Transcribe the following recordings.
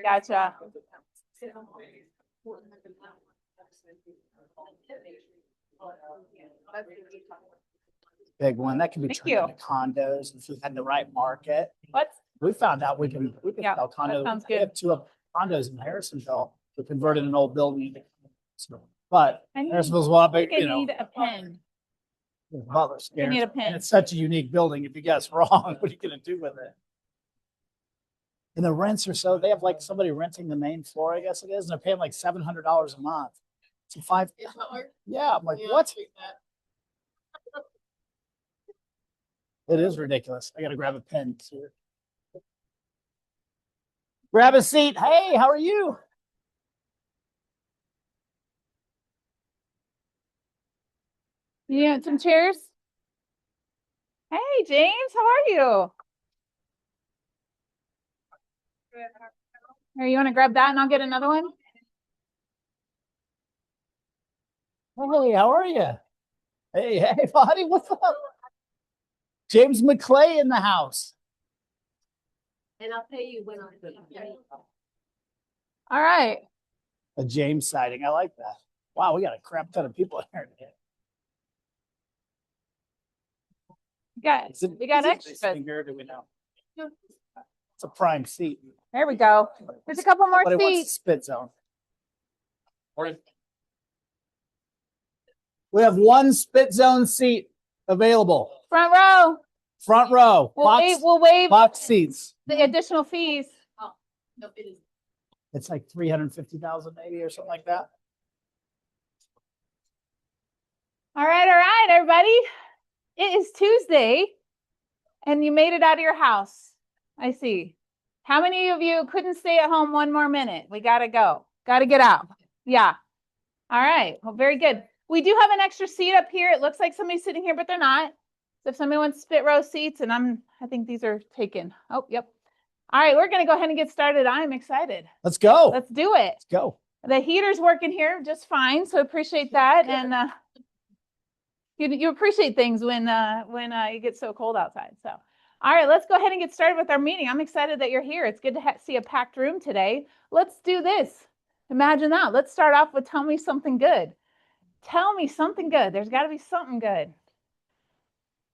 Gotcha. Big one that can be Thank turned you. into condos if you had the right market. What? We found out we can Yeah, sell that condos. sounds We good. have two condos in Harrisonville. We converted an old building into condos. But Harrisonville's a lot big, I need a pen. Butler I need scares. a pen. And it's such a unique building. If you guess wrong, what are you going to do with it? And the rents are so, they have like somebody renting the main floor, I guess it is, and they're paying like $700 a month. So yeah, I'm like, what? It is ridiculous. I got to grab a pen. Grab a seat. Hey, how are you? You want some chairs? Hey, James, how are you? Here, you want to grab that and I'll get another one? Hey, how are you? Hey, buddy, what's up? James McClay in the house. And I'll pay you when I'm done. All right. A James sighting. I like that. Wow, we got a crap ton of people in here today. We got extras. Finger, do we know? It's a prime seat. There we go. There's a couple more Somebody wants seats. a spit zone. We have one spit zone seat available. Front row. Front row. We'll waive box seats. the additional fees. Oh, no, it is. It's like 350,000 maybe or something like that. All right, everybody. It is Tuesday and you made it out of your house. I see. How many of you couldn't stay at home one more minute? We got to go. Got to get out. Yeah. All right. Well, very good. We do have an extra seat up here. It looks like somebody's sitting here, but they're not. So if somebody wants spit row seats, and I think these are taken. Oh, yep. All right. We're going to go ahead and get started. I'm excited. Let's go. Let's do it. Let's go. The heater's working here just fine. So appreciate that. And you appreciate things when it gets so cold outside. So, all right, let's go ahead and get started with our meeting. I'm excited that you're here. It's good to see a packed room today. Let's do this. Imagine that. Let's start off with tell me something good. Tell me something good. There's got to be something good.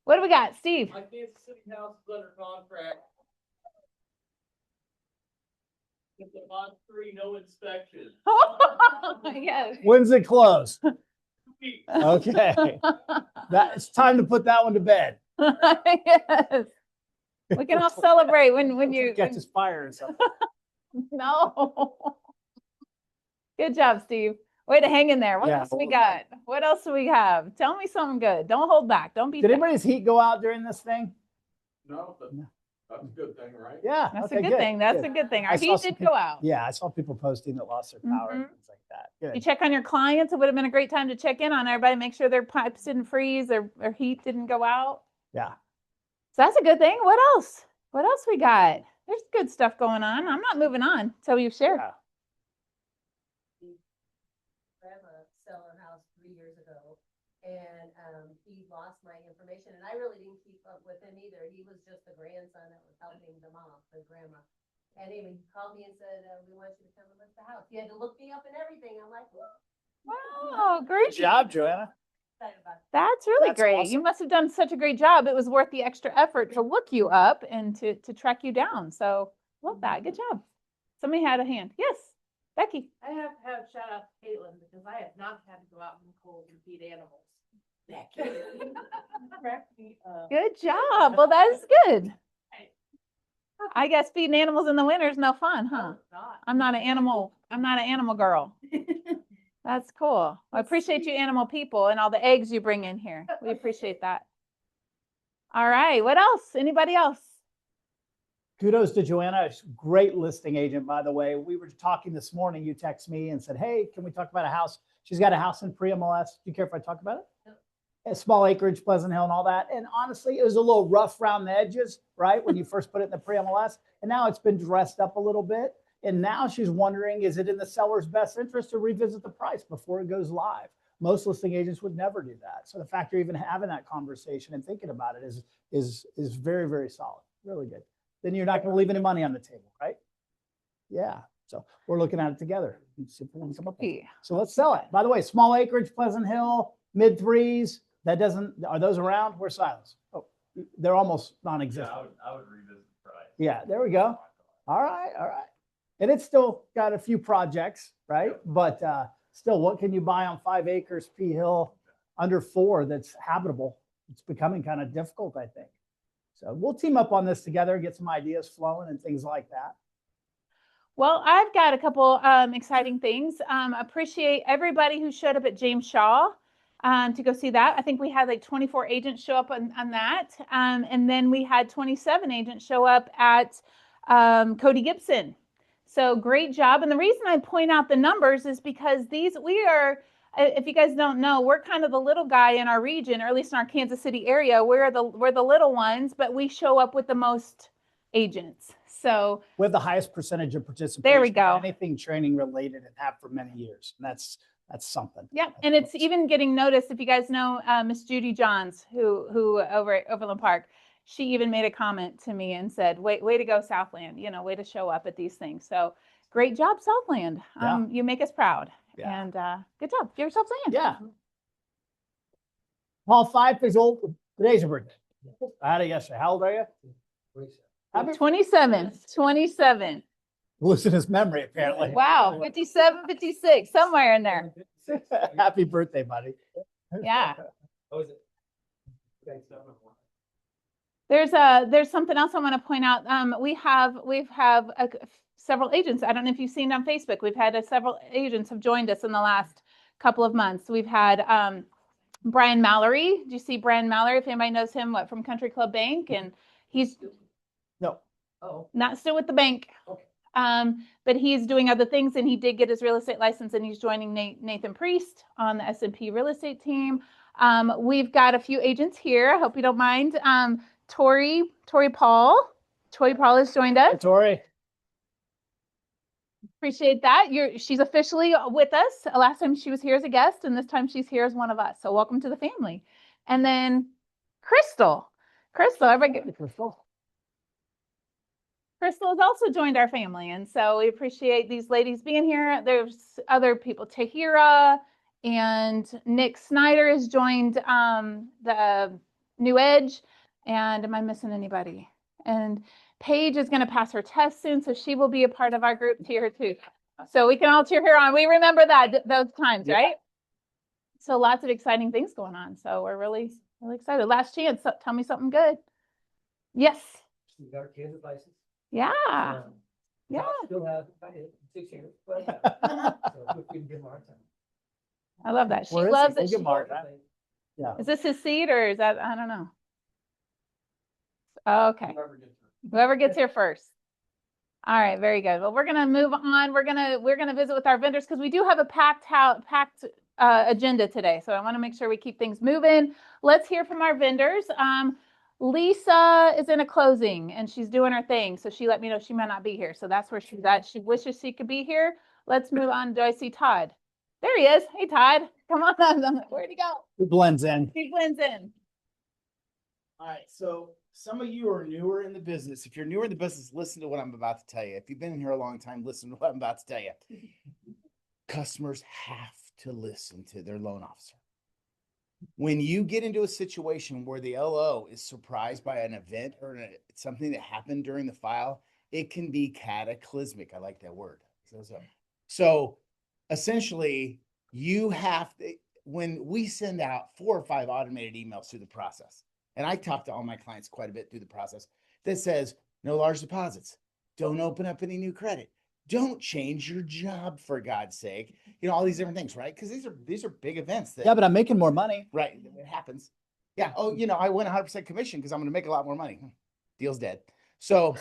What do we got, Steve? My Kansas City house is under contract. It's a month free, no inspection. Yes. When's it close? Okay. It's time to put that one to bed. Yes. We can all celebrate when you catch this fire and stuff. No. Good job, Steve. Way to hang in there. What else we got? What else do we have? Tell me something good. Don't hold back. Don't be. Did anybody's heat go out during this thing? No, but that's a good thing, right? Yeah. That's okay, a good thing. That's a good thing. Our heat did go out. Yeah, I saw people posting that lost their power and things like that. Good. You check on your clients. It would have been a great time to check in on everybody, make sure their pipes didn't freeze, their heat didn't go out. Yeah. So that's a good thing. What else? What else we got? There's good stuff going on. I'm not moving on until you've shared. Yeah. Grandma sell her house 3 years ago, and he lost my information, and I really didn't keep up with him either. He was just the grandson that was helping the mom, the grandma. And anyway, he called me and said, we want you to come and list the house. He had to look me up and everything. I'm like, Wow, great Good job, Joanna. That's really That's great. awesome. You must have done such a great job. It was worth the extra effort to look you up and to track you down. So love that. Good job. Somebody had a hand. Yes, Becky. I have to have shout out to Caitlin because I have not had to go out in the cold and feed animals. Becky. Cracked me up. Good job. Well, that is good. I guess feeding animals in the winter is no fun, huh? I'm not an animal girl. That's cool. I appreciate you animal people and all the eggs you bring in here. We appreciate that. All right. What else? Anybody else? Kudos to Joanna, great listing agent, by the way. We were talking this morning. You text me and said, hey, can we talk about a house? She's got a house in pre-MLS. Do you care if I talk about it? No. A small acreage, Pleasant Hill and all that. And honestly, it was a little rough around the edges, right? When you first put it in the pre-MLS. And now it's been dressed up a little bit. And now she's wondering, is it in the seller's best interest to revisit the price before it goes live? Most listing agents would never do that. So the fact you're even having that conversation and thinking about it is very, very solid. Really good. then you're not going to leave any money on the table, right? Yeah. So we're looking at it together. and see if we can come up with it. Yeah. So let's sell it. By the way, small acreage, Pleasant Hill, mid threes. That doesn't, are those around? Where's Silas? Oh, they're almost Yeah, non-existent. I would revisit the price. Yeah, there we go. All right, all right. And it's still got a few projects, right? But still, what can you buy on 5 acres, P Hill, under 4 that's habitable? It's becoming kind of difficult, I think. So we'll team up on this together, get some ideas flowing and things like that. Well, I've got a couple exciting things. Appreciate everybody who showed up at James Shaw to go see that. I think we had like 24 agents show up on that. And then we had 27 agents show up at Cody Gibson. So great job. And the reason I point out the numbers is because we are, if you guys don't know, we're kind of the little guy in our region, or at least in our Kansas City area. We're the little ones, but we show up with the most agents. So We have the highest percentage of participation. There we in go. Anything training related and have for many years. And that's something. yeah, and it's even getting noticed. If you guys know Miss Judy Johns, who over at Overland Park, she even made a comment to me and said, way to go, Southland, way to show up at these things. So great job, Southland. Yeah. You make us proud. Yeah. And good job. Give yourselves a hand. Yeah. Paul, 5 years old. Today's your birthday. I had it yesterday. How old are you? Happy 27. losing his memory, apparently. Wow. 57, 56, somewhere in there. Happy birthday, buddy. Yeah. Oh, is it? Thanks. There's something else I want to point out. We've several agents. I don't know if you've seen on Facebook. We've had several agents have joined us in the last couple of months. We've had Brian Mallory. Do you see Brian Mallory? If anybody knows him, from Country Club Bank, and he's No. Oh. not still with the bank. Okay. But he's doing other things, and he did get his real estate license, and he's joining Nathan Priest on the S&P real estate team. We've got a few agents here. I hope you don't mind. Tori Paul. Tori Paul has joined Hey, us. Tori. Appreciate that. She's officially with us. Last time she was here as a guest, and this time she's here as one of us. So welcome to the family. And then Crystal. Everybody, Crystal. Crystal has also joined our family, and so we appreciate these ladies being here. There's other people, Tahira and Nick Snyder has joined the New Edge. And am I missing anybody? And Paige is going to pass her test soon, so she will be a part of our group here too. So we can all cheer her on. We remember those times, Yeah. right? So lots of exciting things going on. So we're really, really excited. Last chance. So tell me something good. Yes. We got our Kansas license. Yeah. Um, Yeah. Still have 6 years, but so we can give them our time. I love that. She Where is loves he? it. We'll give Mark that. Is this his seat, or is that, I don't know. Okay. Whoever gets her. Whoever gets here first. All right, very good. Well, we're gonna move on. We're gonna visit with our vendors because we do have a packed agenda today. So I want to make sure we keep things moving. Let's hear from our vendors. Lisa is in a closing and she's doing her thing. So she let me know she might not be here. So that's where she's at. She wishes she could be here. Let's move on. Do I see Todd? There he is. Hey, Todd. Come on. Where'd he go? It blends in. He blends in. All right, so some of you are newer in the business. If you're newer in the business, listen to what I'm about to tell you. If you've been in here a long time, listen to what I'm about to tell you. Customers have to listen to their loan officer. When you get into a situation where the LO is surprised by an event or something that happened during the file, it can be cataclysmic. I like that word. So essentially, you have to, when we send out 4 or 5 automated emails through the process, and I talk to all my clients quite a bit through the process, that says no large deposits, don't open up any new credit, don't change your job for God's sake, all these different things, right? Because these are big events that, Yeah, but I'm making more money. right, it happens. Yeah. Oh, I win 100% commission because I'm going to make a lot more money. Deal's dead. So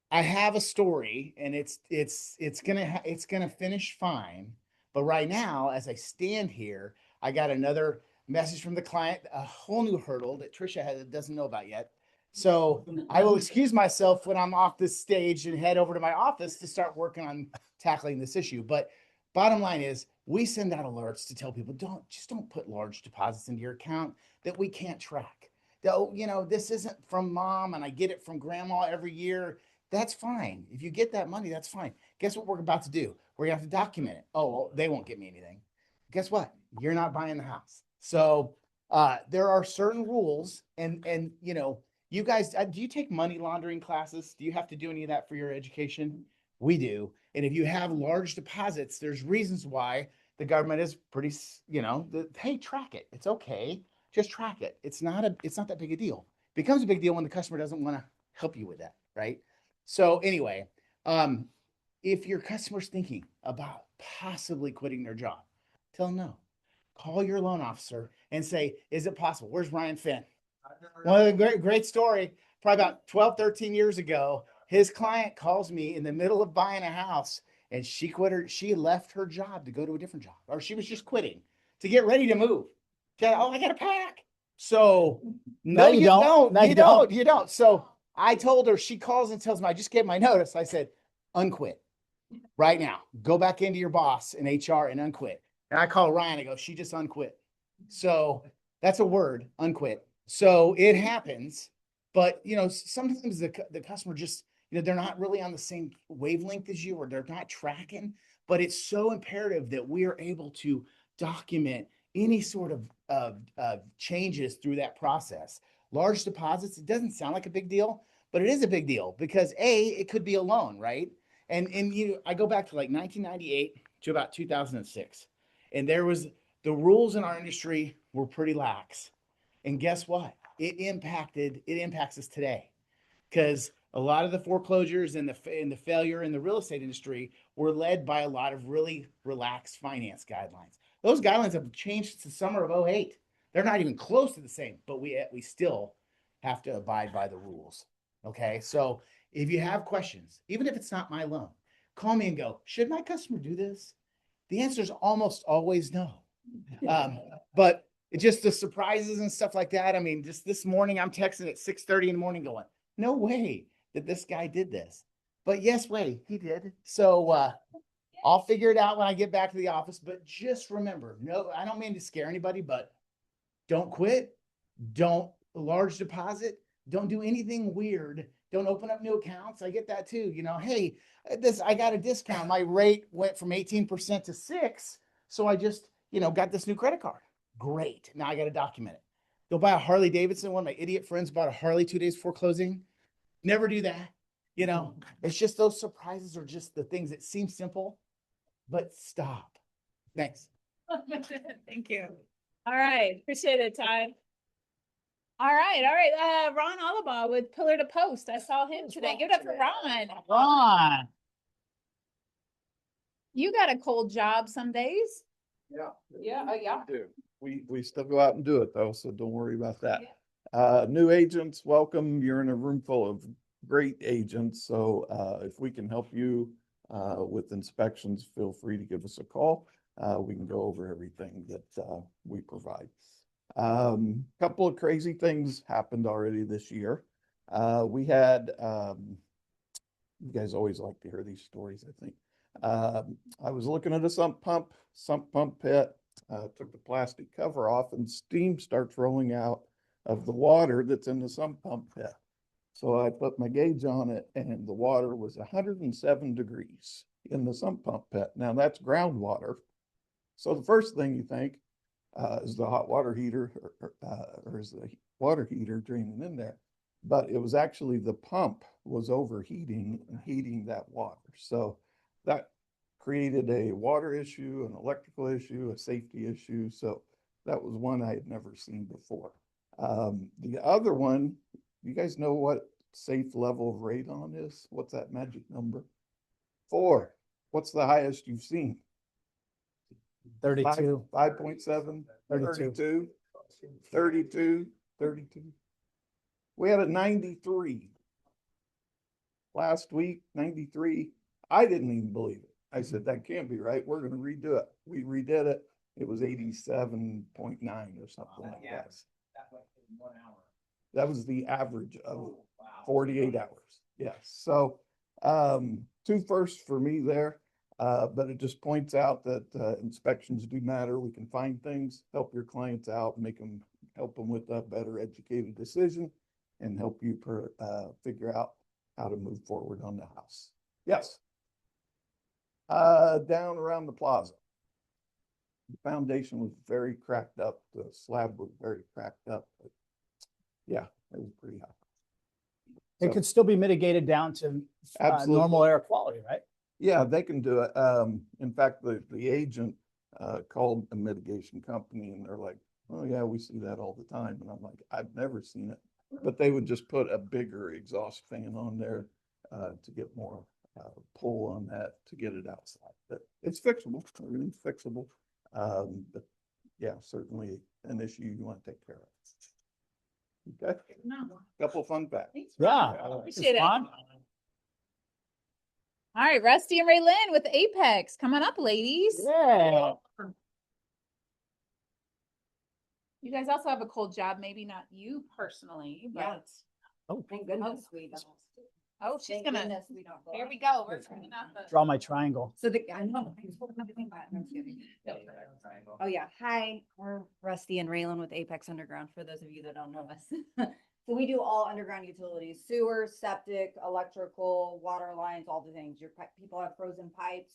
I have a story, and it's gonna finish fine. But right now, as I stand here, I got another message from the client, a whole new hurdle that Trisha doesn't know about yet. So I will excuse myself when I'm off this stage and head over to my office to start working on tackling this issue. But bottom line is, we send out alerts to tell people, don't put large deposits into your account that we can't track. oh, you know, this isn't from mom and I get it from grandma every year. That's fine. If you get that money, that's fine. Guess what we're about to do? We're gonna have to document it. Oh, well, they won't get me anything. Guess what? You're not buying the house. So there are certain rules and you know, you guys, do you take money laundering classes? Do you have to do any of that for your education? We do. And if you have large deposits, there's reasons why the government is pretty, you know, hey, track it. It's okay. Just track it. It's not that big a deal. It becomes a big deal when the customer doesn't want to help you with that, right? So anyway, if your customer's thinking about possibly quitting their job, tell them no. Call your loan officer and say, is it possible? Where's Ryan Finn? One of the great story, probably about 12, 13 years ago, his client calls me in the middle of buying a house and she left her job to go to a different job, or she was just quitting to get ready to move. Oh, I got to pack. So no, you don't. No, You don't. You don't. So I told her, she calls and tells me, I just gave my notice. I said, unquit right now. Go back into your boss in HR and unquit. And I call Ryan. I go, she just unquit. So that's a word, unquit. So it happens, but you know, sometimes the customer just, you know, they're not really on the same wavelength as you, or they're not tracking, but it's so imperative that we are able to document any sort of changes through that process. Large deposits, it doesn't sound like a big deal, but it is a big deal because it could be a loan, right? And I go back to like 1998 to about 2006, and the rules in our industry were pretty lax. And guess what? It impacts us today because a lot of the foreclosures and the failure in the real estate industry were led by a lot of really relaxed finance guidelines. Those guidelines have changed since the summer of 2008. They're not even close to the same, but we still have to abide by the rules. Okay. So if you have questions, even if it's not my loan, call me and go, should my customer do this? The answer is almost always no. But it's just the surprises and stuff like that. I mean, just this morning, I'm texting at 6:30 in the morning going, no way that this guy did this. But yes, way, he did. So I'll figure it out when I get back to the office. But just remember, no, I don't mean to scare anybody, but don't quit. Don't large deposit. Don't do anything weird. Don't open up new accounts. I get that too. You know, hey, I got a discount. My rate went from 18% to 6%. So I just, you know, got this new credit card. Great. Now I got to document it. Go buy a Harley Davidson. One of my idiot friends bought a Harley 2 days before closing. Never do that. You know, it's just those surprises are just the things that seem simple, but stop. Thanks. Thank you. All right. Appreciate it, Ty. All right. Ron Olibaugh with Pillar to Post. I saw him today. Give it up for Ron. Ron. You got a cold job some days. Yeah. Yeah. We do. We still go out and do it though, so don't worry about that. New agents, welcome. You're in a room full of great agents. So if we can help you with inspections, feel free to give us a call. We can go over everything that we provide. Couple of crazy things happened already this year. We had, you guys always like to hear these stories, I think. I was looking at a sump pump pit, took the plastic cover off and steam starts rolling out of the water that's in the sump pump pit. So I put my gauge on it and the water was 107 degrees in the sump pump pit. Now that's groundwater. So the first thing you think is the hot water heater or is the water heater draining in there. But it was actually the pump was overheating and heating that water. So that created a water issue, an electrical issue, a safety issue. So that was one I had never seen before. The other one, you guys know what safe level of radon is? What's that magic number? 4. What's the highest you've seen? 32. 5.7, 32. 32. We had a 93. Last week, 93. I didn't even believe it. I said, that can't be right. We're going to redo it. We redid it. It was 87.9 or something like that. That was the average of 48 hours. Yes. So, 2 firsts for me there. But it just points out that inspections do matter. We can find things, help your clients out, help them with a better educated decision and help you figure out how to move forward on the house. Yes. Down around the plaza. The foundation was very cracked up. The slab was very cracked up, but yeah, it was pretty high. It So- could still be mitigated down to Absolutely. normal air quality, right? Yeah, they can do it. In fact, the agent called a mitigation company and they're like, oh yeah, we see that all the time. And I'm like, I've never seen it. But they would just put a bigger exhaust fan on there to get more pull on that to get it outside. But it's fixable. Everything's fixable. But yeah, certainly an issue you want to take care of. Okay, couple fun facts. Yeah. Appreciate it. Fun. All right, Rusty and Raylyn with Apex. Come on up, ladies. Yeah. You guys also have a cool job, maybe not you personally, but Oh, Thank goodness we don't. oh, she's Thank gonna, goodness we don't. go here out. we go. We're turning out the. draw my triangle. So I know. I'm just kidding. Oh, yeah. Hi, we're Rusty and Raylan with Apex Underground, for those of you that don't know us. So we do all underground utilities, sewer, septic, electrical, water lines, all the things. People have frozen pipes,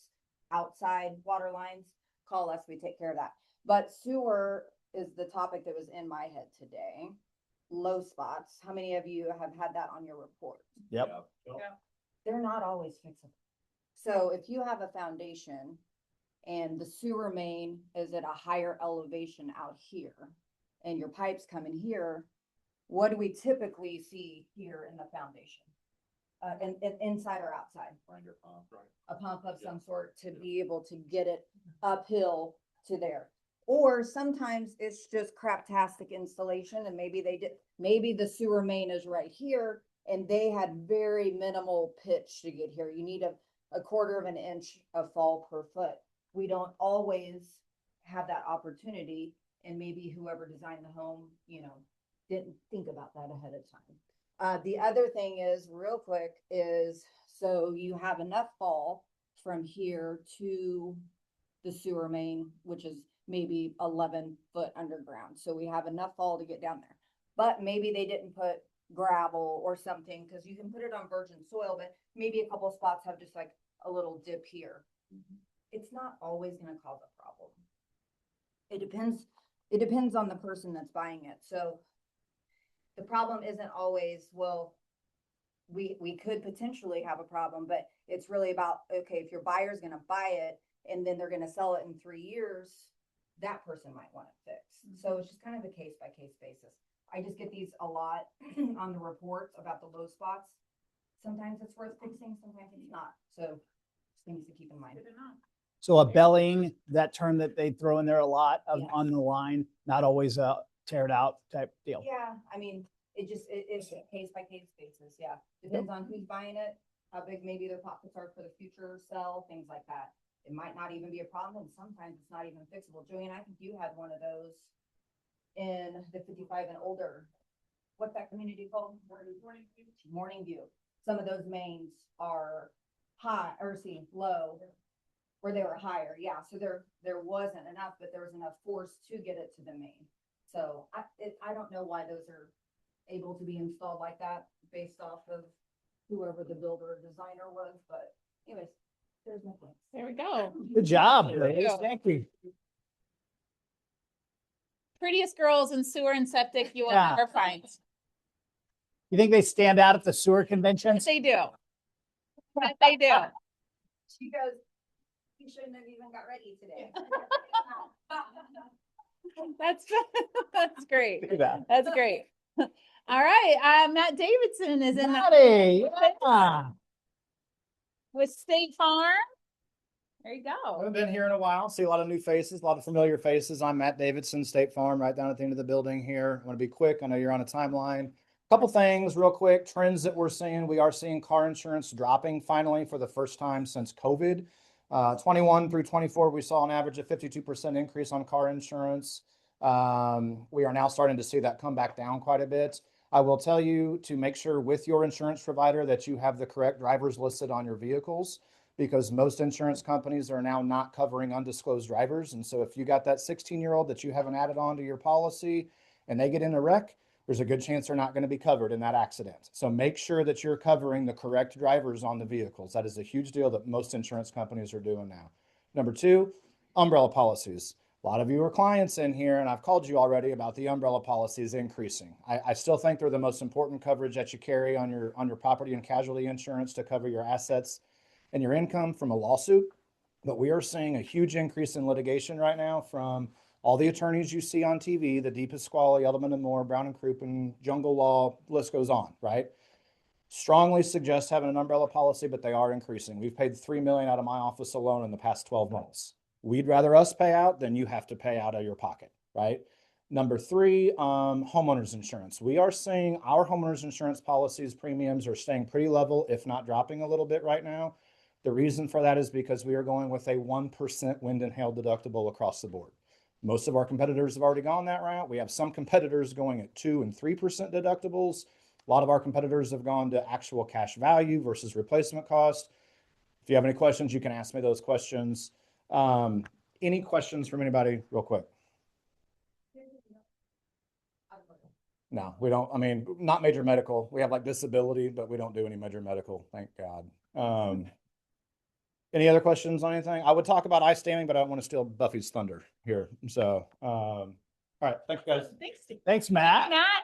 outside water lines, call us, we take care of that. But sewer is the topic that was in my head today. Low spots. How many of you have had that on your report? Yep. They're not always fixable. So if you have a foundation and the sewer main is at a higher elevation out here and your pipes come in here, what do we typically see here in the foundation? And inside or outside? A pump of some sort to be able to get it uphill to there. Or sometimes it's just craptastic installation and maybe the sewer main is right here and they had very minimal pitch to get here. You need a quarter of an inch of fall per foot. We don't always have that opportunity, and maybe whoever designed the home, didn't think about that ahead of time. The other thing is, real quick, so you have enough fall from here to the sewer main, which is maybe 11 foot underground. So we have enough fall to get down there. But maybe they didn't put gravel or something, because you can put it on virgin soil, but maybe a couple spots have just like a little dip here. It's not always going to cause a problem. It depends on the person that's buying it. So the problem isn't always, well, we could potentially have a problem, but it's really about, okay, if your buyer's going to buy it and then they're going to sell it in 3 years, that person might want it fixed. So it's just kind of a case by case basis. I just get these a lot on the reports about the low spots. Sometimes it's worth fixing, sometimes it's not. So things to keep in mind. So a belling, that term that they throw in there a lot Yeah. on the line, not always a tear it out type deal. Yeah, I mean, it's a case by case basis, yeah. Depends on who's buying it, how big maybe their pockets are for the future sell, things like that. It might not even be a problem, and sometimes it's not even fixable. Joanne, I think you had one of those in the 55 and older. What's that community called? Morning View. Some of those mains are low, where they were higher, yeah. So there wasn't enough, but there was enough force to get it to the main. So I don't know why those are able to be installed like that based off of whoever the builder or designer was, but anyways, there's my point. There we go. Good job, Thank ladies. you. Thank you. Prettiest girls in sewer and septic you will Yeah. ever find. You think they stand out at the sewer Yes, conventions? they do. Yes, they do. She goes, you shouldn't have even got ready today. That's, that's great. Look at that. That's great. All right, Matt Davidson is in the, Matty, yeah. with State Farm. There you I go. haven't been here in a while. See a lot of new faces, a lot of familiar faces. I'm Matt Davidson, State Farm, right down at the end of the building here. I want to be quick. I know you're on a timeline. Couple things real quick, trends that we're seeing. We are seeing car insurance dropping finally for the first time since COVID. 21 through 24, we saw an average of 52% increase on car insurance. We are now starting to see that come back down quite a bit. I will tell you to make sure with your insurance provider that you have the correct drivers listed on your vehicles. because most insurance companies are now not covering undisclosed drivers. And so if you got that 16-year-old that you haven't added onto your policy and they get in a wreck, there's a good chance they're not going to be covered in that accident. So make sure that you're covering the correct drivers on the vehicles. That is a huge deal that most insurance companies are doing now. Number two, umbrella policies. A lot of you are clients in here, and I've called you already about the umbrella policies increasing. I still think they're the most important coverage that you carry on your property and casualty insurance to cover your assets and your income from a lawsuit. But we are seeing a huge increase in litigation right now from all the attorneys you see on TV, the Deep Pasquale, Edelman and Moore, Brown and Crouppen, Jungle Law, list goes on, right? Strongly suggest having an umbrella policy, but they are increasing. We've paid $3 million out of my office alone in the past 12 months. We'd rather us pay out than you have to pay out of your pocket, right? Number three, homeowners insurance. We are seeing our homeowners insurance policies premiums are staying pretty level, if not dropping a little bit right now. The reason for that is because we are going with a 1% wind and hail deductible across the board. Most of our competitors have already gone that route. We have some competitors going at 2 and 3% deductibles. A lot of our competitors have gone to actual cash value versus replacement cost. If you have any questions, you can ask me those questions. Any questions from anybody real quick? No, we don't. I mean, not major medical. We have like disability, but we don't do any major medical, thank God. Any other questions on anything? I would talk about ice damming, but I don't want to steal Buffy's thunder here. So, all right. Thanks, guys. Thanks, Steve. Thanks, Matt. Matt.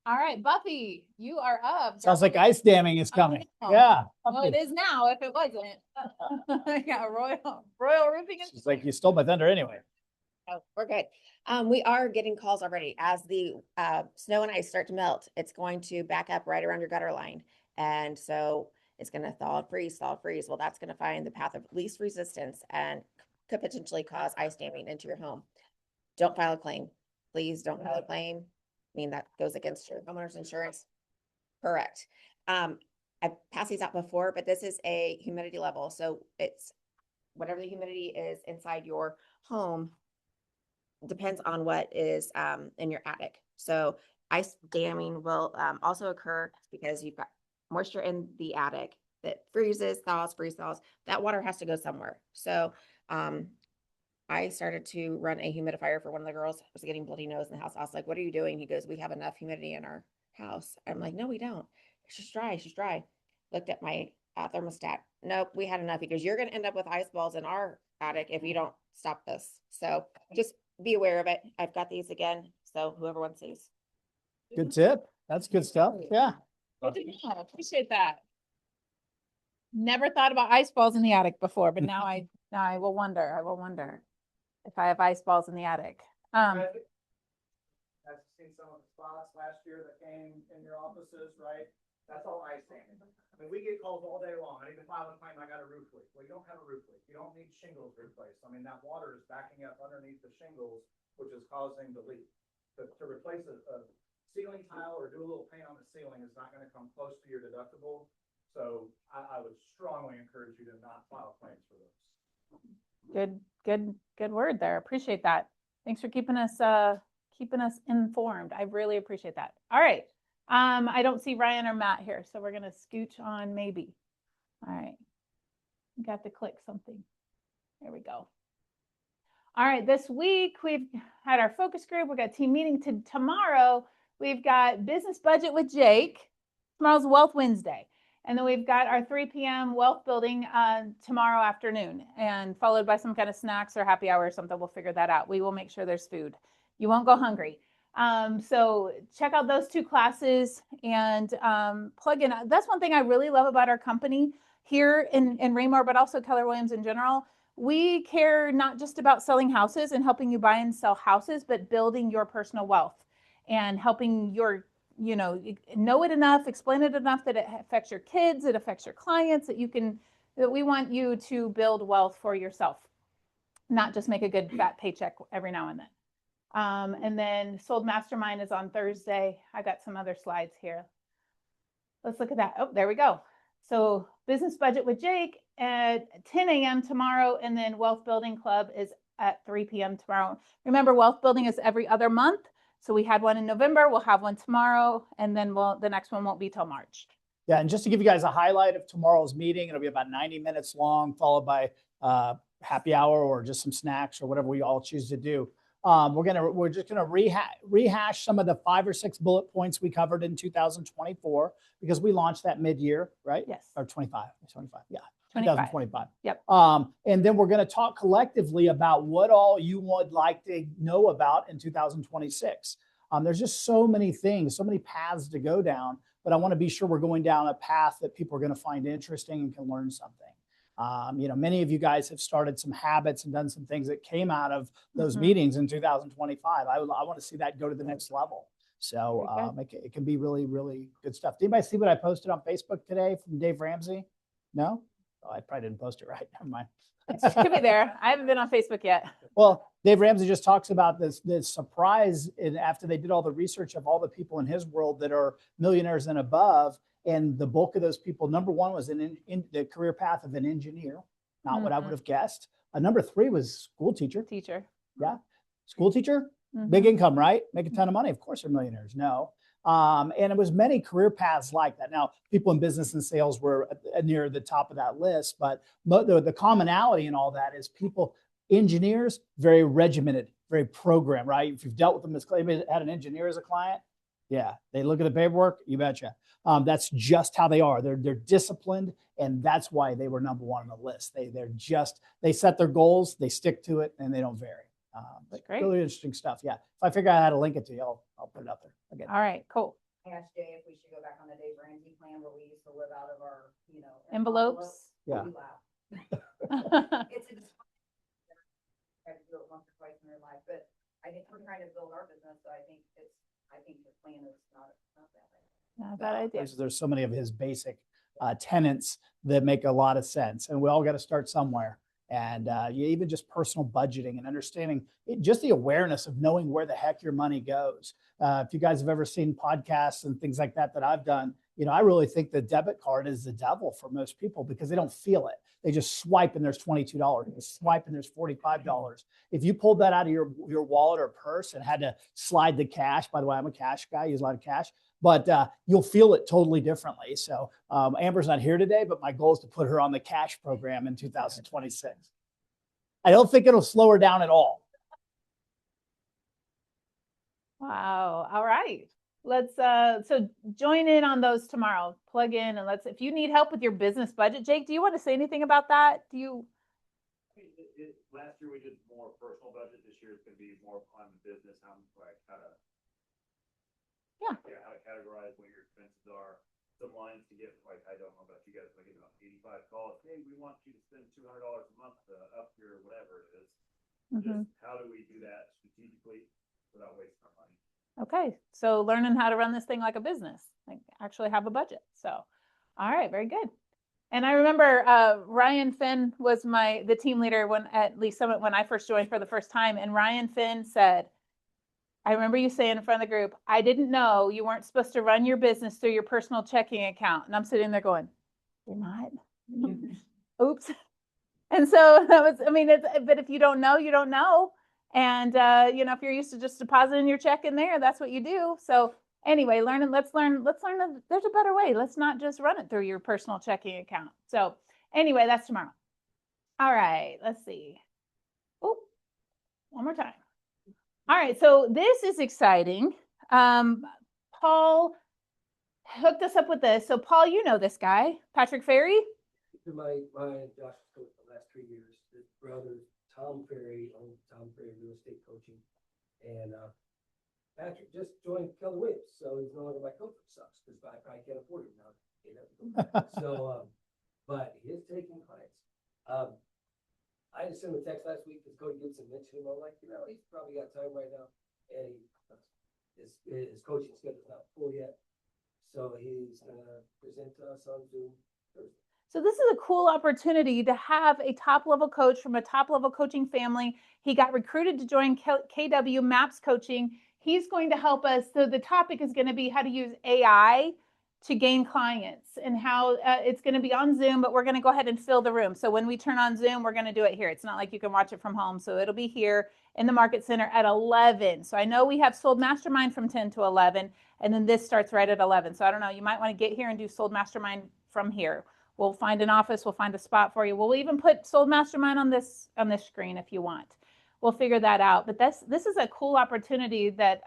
All right, Buffy, you are up. Sounds like ice damming is coming. know. Yeah. Well, it is now if it wasn't. Yeah, Royal Roofing. It's like you stole my thunder anyway. Oh, we're good. We are getting calls already. As the snow and ice start to melt, it's going to back up right around your gutter line. And so it's going to thaw and freeze, thaw, freeze. Well, that's going to find the path of least resistance and could potentially cause ice damming into your home. Don't file a claim. Please don't file a claim. I mean, that goes against your homeowner's insurance. Correct. I've passed these out before, but this is a humidity level. So it's whatever the humidity is inside your home depends on what is in your attic. So ice damming will also occur because you've got moisture in the attic that freezes, thaws, freeze thaws. That water has to go somewhere. So I started to run a humidifier for one of the girls. I was getting bloody nose in the house. I was like, what are you doing? He goes, we have enough humidity in our house. I'm like, no, we don't. She's dry. She's dry. Looked at my thermostat. Nope, we had enough because you're going to end up with ice balls in our attic if you don't stop this. So just be aware of it. I've got these again. So whoever wants these. Good tip. That's good stuff. Yeah. Good to know. Appreciate that. Never thought about ice balls in the attic before, but now I will wonder. I will wonder if I have ice balls in the attic. I've seen some of the spots last year that came in your offices, right? That's all ice damming. I mean, we get calls all day long. I need to file a claim. I got a roof leak. Well, you don't have a roof leak. You don't need shingles replaced. I mean, that water is backing up underneath the shingles, which is causing the leak. To replace a ceiling tile or do a little paint on the ceiling is not going to come close to your deductible. So I would strongly encourage you to not file claims for those. Good word there. Appreciate that. Thanks for keeping us informed. I really appreciate that. All right. I don't see Ryan or Matt here, so we're gonna scooch on maybe. All right. Got to click something. There we go. All right, this week we've had our focus group. We got team meeting tomorrow. We've got business budget with Jake. Tomorrow's Wealth Wednesday. And then we've got our 3 p.m. wealth building tomorrow afternoon, and followed by some kind of snacks or happy hour or something. We'll figure that out. We will make sure there's food. You won't go hungry. So check out those 2 classes and plug in. That's one thing I really love about our company here in Raymore, but also Keller Williams in general. We care not just about selling houses and helping you buy and sell houses, but building your personal wealth and helping your know it enough, explain it enough that it affects your kids, it affects your clients, that we want you to build wealth for yourself, not just make a good fat paycheck every now and then. And then Sold Mastermind is on Thursday. I got some other slides here. Let's look at that. Oh, there we go. So business budget with Jake at 10 a.m. tomorrow, and then Wealth Building Club is at 3 p.m. tomorrow. Remember, wealth building is every other month. So we had one in November, we'll have one tomorrow, and then the next one won't be till March. Yeah, and just to give you guys a highlight of tomorrow's meeting, it'll be about 90 minutes long, followed by happy hour or just some snacks or whatever we all choose to do. We're just gonna rehash some of the 5 or 6 bullet points we covered in 2024 because we launched that mid-year, right? Yes. Or 25, yeah. 25. 2025. Yep. And then we're going to talk collectively about what all you would like to know about in 2026. There's just so many things, so many paths to go down, but I want to be sure we're going down a path that people are going to find interesting and can learn something. Many of you guys have started some habits and done some things that came out of those meetings in 2025. I want to see that go to the next level. So it can be really, really good stuff. Did anybody see what I posted on Facebook today from Dave Ramsey? No? Oh, I probably didn't post it right. Never mind. It should be there. I haven't been on Facebook yet. Well, Dave Ramsey just talks about this surprise after they did all the research of all the people in his world that are millionaires and above. And the bulk of those people, number one was in the career path of an engineer, not what I would have guessed. Number 3 was school teacher. Yeah. School teacher, big income, right? Make a ton of money. Of course they're millionaires. No. And it was many career paths like that. Now, people in business and sales were near the top of that list, but the commonality in all that is people, engineers, very regimented, very programmed, right? If you've dealt with them as had an engineer as a client, yeah, they look at the paperwork, you betcha. That's just how they are. They're disciplined, and that's why they were number 1 on the list. They set their goals, they stick to it, and they don't vary. But great. Really interesting stuff. Yeah. If I figure out how to link it to you, I'll put it up there again. All right, cool. I asked Jay if we should go back on the Dave Ramsey plan where we used to live out of our, Envelopes. Yeah. We laugh. It's a try to do it once or twice in their life, but I think we're trying to build our business, so I think the plan is not bad. Not a bad idea. There's so many of his basic tenets that make a lot of sense, and we all got to start somewhere. And even just personal budgeting and understanding just the awareness of knowing where the heck your money goes. If you guys have ever seen podcasts and things like that I've done, I really think the debit card is the devil for most people because they don't feel it. They just swipe and there's $22. They swipe and there's $45. If you pulled that out of your wallet or purse and had to slide the cash, by the way, I'm a cash guy, use a lot of cash, but you'll feel it totally differently. So Amber's not here today, but my goal is to put her on the cash program in 2026. I don't think it'll slow her down at all. Wow. All right. Let's so join in on those tomorrow. Plug in and if you need help with your business budget, Jake, do you want to say anything about that? Last year we did more personal budget. This year it's going to be more on the business. How to categorize what your expenses are. Some lines to get, I don't know about you guys, but I get about 85 calls. Hey, we want you to spend $200 a month to up your whatever it is. Just how do we do that strategically without wasting our money? Okay. So learning how to run this thing like a business, like actually have a budget. So, all right, very good. And I remember Ryan Finn was the team leader at Lee's Summit when I first joined for the first time. And Ryan Finn said, I remember you saying in front of the group, I didn't know you weren't supposed to run your business through your personal checking account. And I'm sitting there going, you're not? Oops. And so that was, but if you don't know, you don't know. And, if you're used to just depositing your check in there, that's what you do. So anyway, let's learn that there's a better way. Let's not just run it through your personal checking account. So anyway, that's tomorrow. All right, let's see. Oh, one more time. All right, so this is exciting. Paul hooked us up with this. So Paul, you know this guy, Patrick Ferry. My Josh's coach the last 3 years. His brother Tom Ferry owned Tom Ferry Real Estate Coaching, and Patrick just joined Keller Williams, so he's no longer my coach, which sucks because I probably can't afford him now. So, but he is taking clients. I just sent him a text last week because Cody Gibson mentioned him. I'm like, he's probably got time right now, and his coaching schedule's not full yet, so he's gonna present to us on Zoom Thursday. So this is a cool opportunity to have a top-level coach from a top-level coaching family. He got recruited to join KW MAPS Coaching. He's going to help us. So the topic is going to be how to use AI to gain clients and how it's going to be on Zoom, but we're going to go ahead and fill the room. So when we turn on Zoom, we're going to do it here. It's not like you can watch it from home. So it'll be here in the Market Center at 11. So I know we have Sold Mastermind from 10 to 11. And then this starts right at 11. So I don't know, you might want to get here and do Sold Mastermind from here. We'll find an office, we'll find a spot for you. We'll even put Sold Mastermind on this screen if you want. We'll figure that out. But this is a cool opportunity that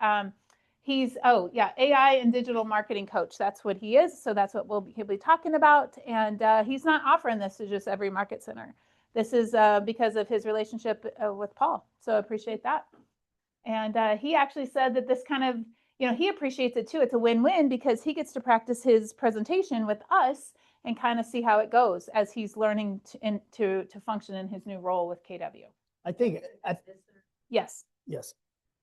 he's, AI and digital marketing coach. That's what he is. So that's what he'll be talking about. And he's not offering this to just every market center. This is because of his relationship with Paul. So I appreciate that. And he actually said that this kind of, he appreciates it too. It's a win-win because he gets to practice his presentation with us and kind of see how it goes as he's learning to function in his new role with KW. I think, Yes. yes.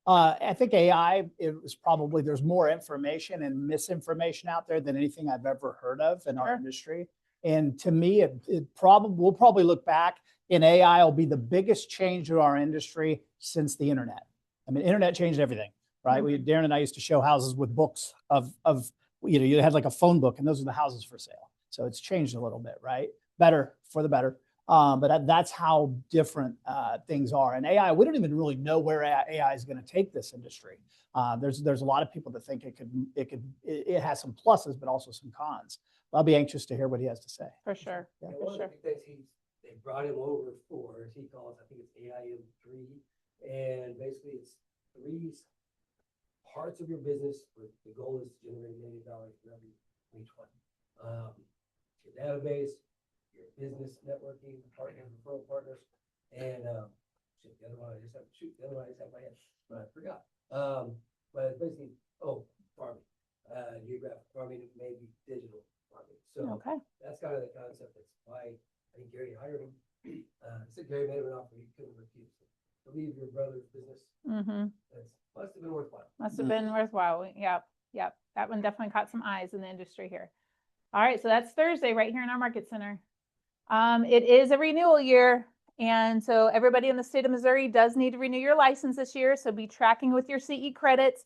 I think AI is probably, there's more information and misinformation out there than anything I've ever heard of in our industry. And to me, we'll probably look back and AI will be the biggest change to our industry since the internet. I mean, internet changed everything, right? Darren and I used to show houses with books you had like a phone book and those are the houses for sale. So it's changed a little bit, right? Better for the better. But that's how different things are. And AI, we don't even really know where AI is going to take this industry. There's a lot of people that think it has some pluses, but also some cons. I'll be anxious to hear what he has to say. For sure. Yeah. And one of the big things they brought him over for, as he calls, I think it's AIM3, and basically it's 3 parts of your business with the goal is to generate $1 million revenue in each one. Your database, your business networking, partners, referral partners, and the other one I just have my head, but I forgot. But it's basically farming, geographic farming, maybe digital farming. So Okay. that's kind of the concept. That's why I think Gary hired him. Said Gary made him an offer he couldn't refuse. To leave your brother's business, that must have been worthwhile. Must have been worthwhile. Yep. That one definitely caught some eyes in the industry here. All right, so that's Thursday right here in our market center. It is a renewal year, and so everybody in the state of Missouri does need to renew your license this year. So be tracking with your CE credits.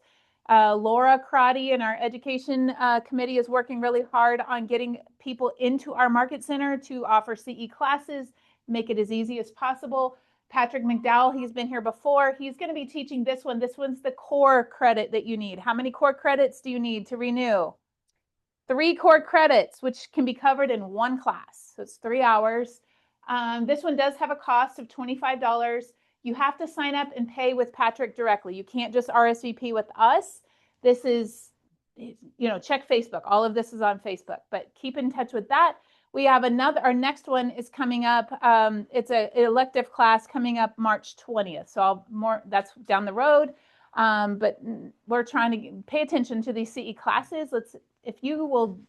Laura Crotty and our education committee is working really hard on getting people into our market center to offer CE classes, make it as easy as possible. Patrick McDowell, he's been here before. He's going to be teaching this one. This one's the core credit that you need. How many core credits do you need to renew? 3 core credits, which can be covered in one class. So it's 3 hours. This one does have a cost of $25. You have to sign up and pay with Patrick directly. You can't just RSVP with us. This is, check Facebook. All of this is on Facebook, but keep in touch with that. We have our next one is coming up. It's an elective class coming up March 20th. So that's down the road. But we're trying to pay attention to these CE classes. If you will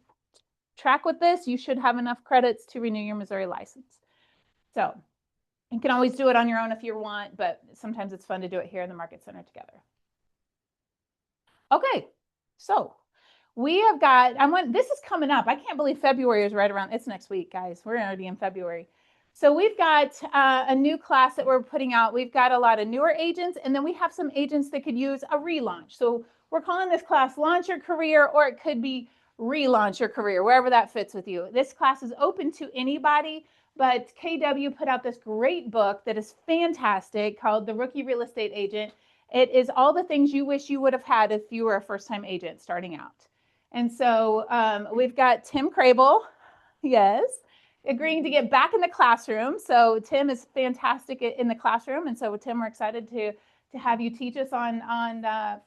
track with this, you should have enough credits to renew your Missouri license. So you can always do it on your own if you want, but sometimes it's fun to do it here in the market center together. Okay, so we have got, this is coming up. I can't believe February is right around, it's next week, guys. We're already in February. So we've got a new class that we're putting out. We've got a lot of newer agents, and then we have some agents that could use a relaunch. So we're calling this class Launch Your Career, or it could be Relaunch Your Career, wherever that fits with you. This class is open to anybody, but KW put out this great book that is fantastic called The Rookie Real Estate Agent. It is all the things you wish you would have had if you were a first-time agent starting out. And so we've got Tim Crable, yes, agreeing to get back in the classroom. So Tim is fantastic in the classroom. And so Tim, we're excited to have you teach us on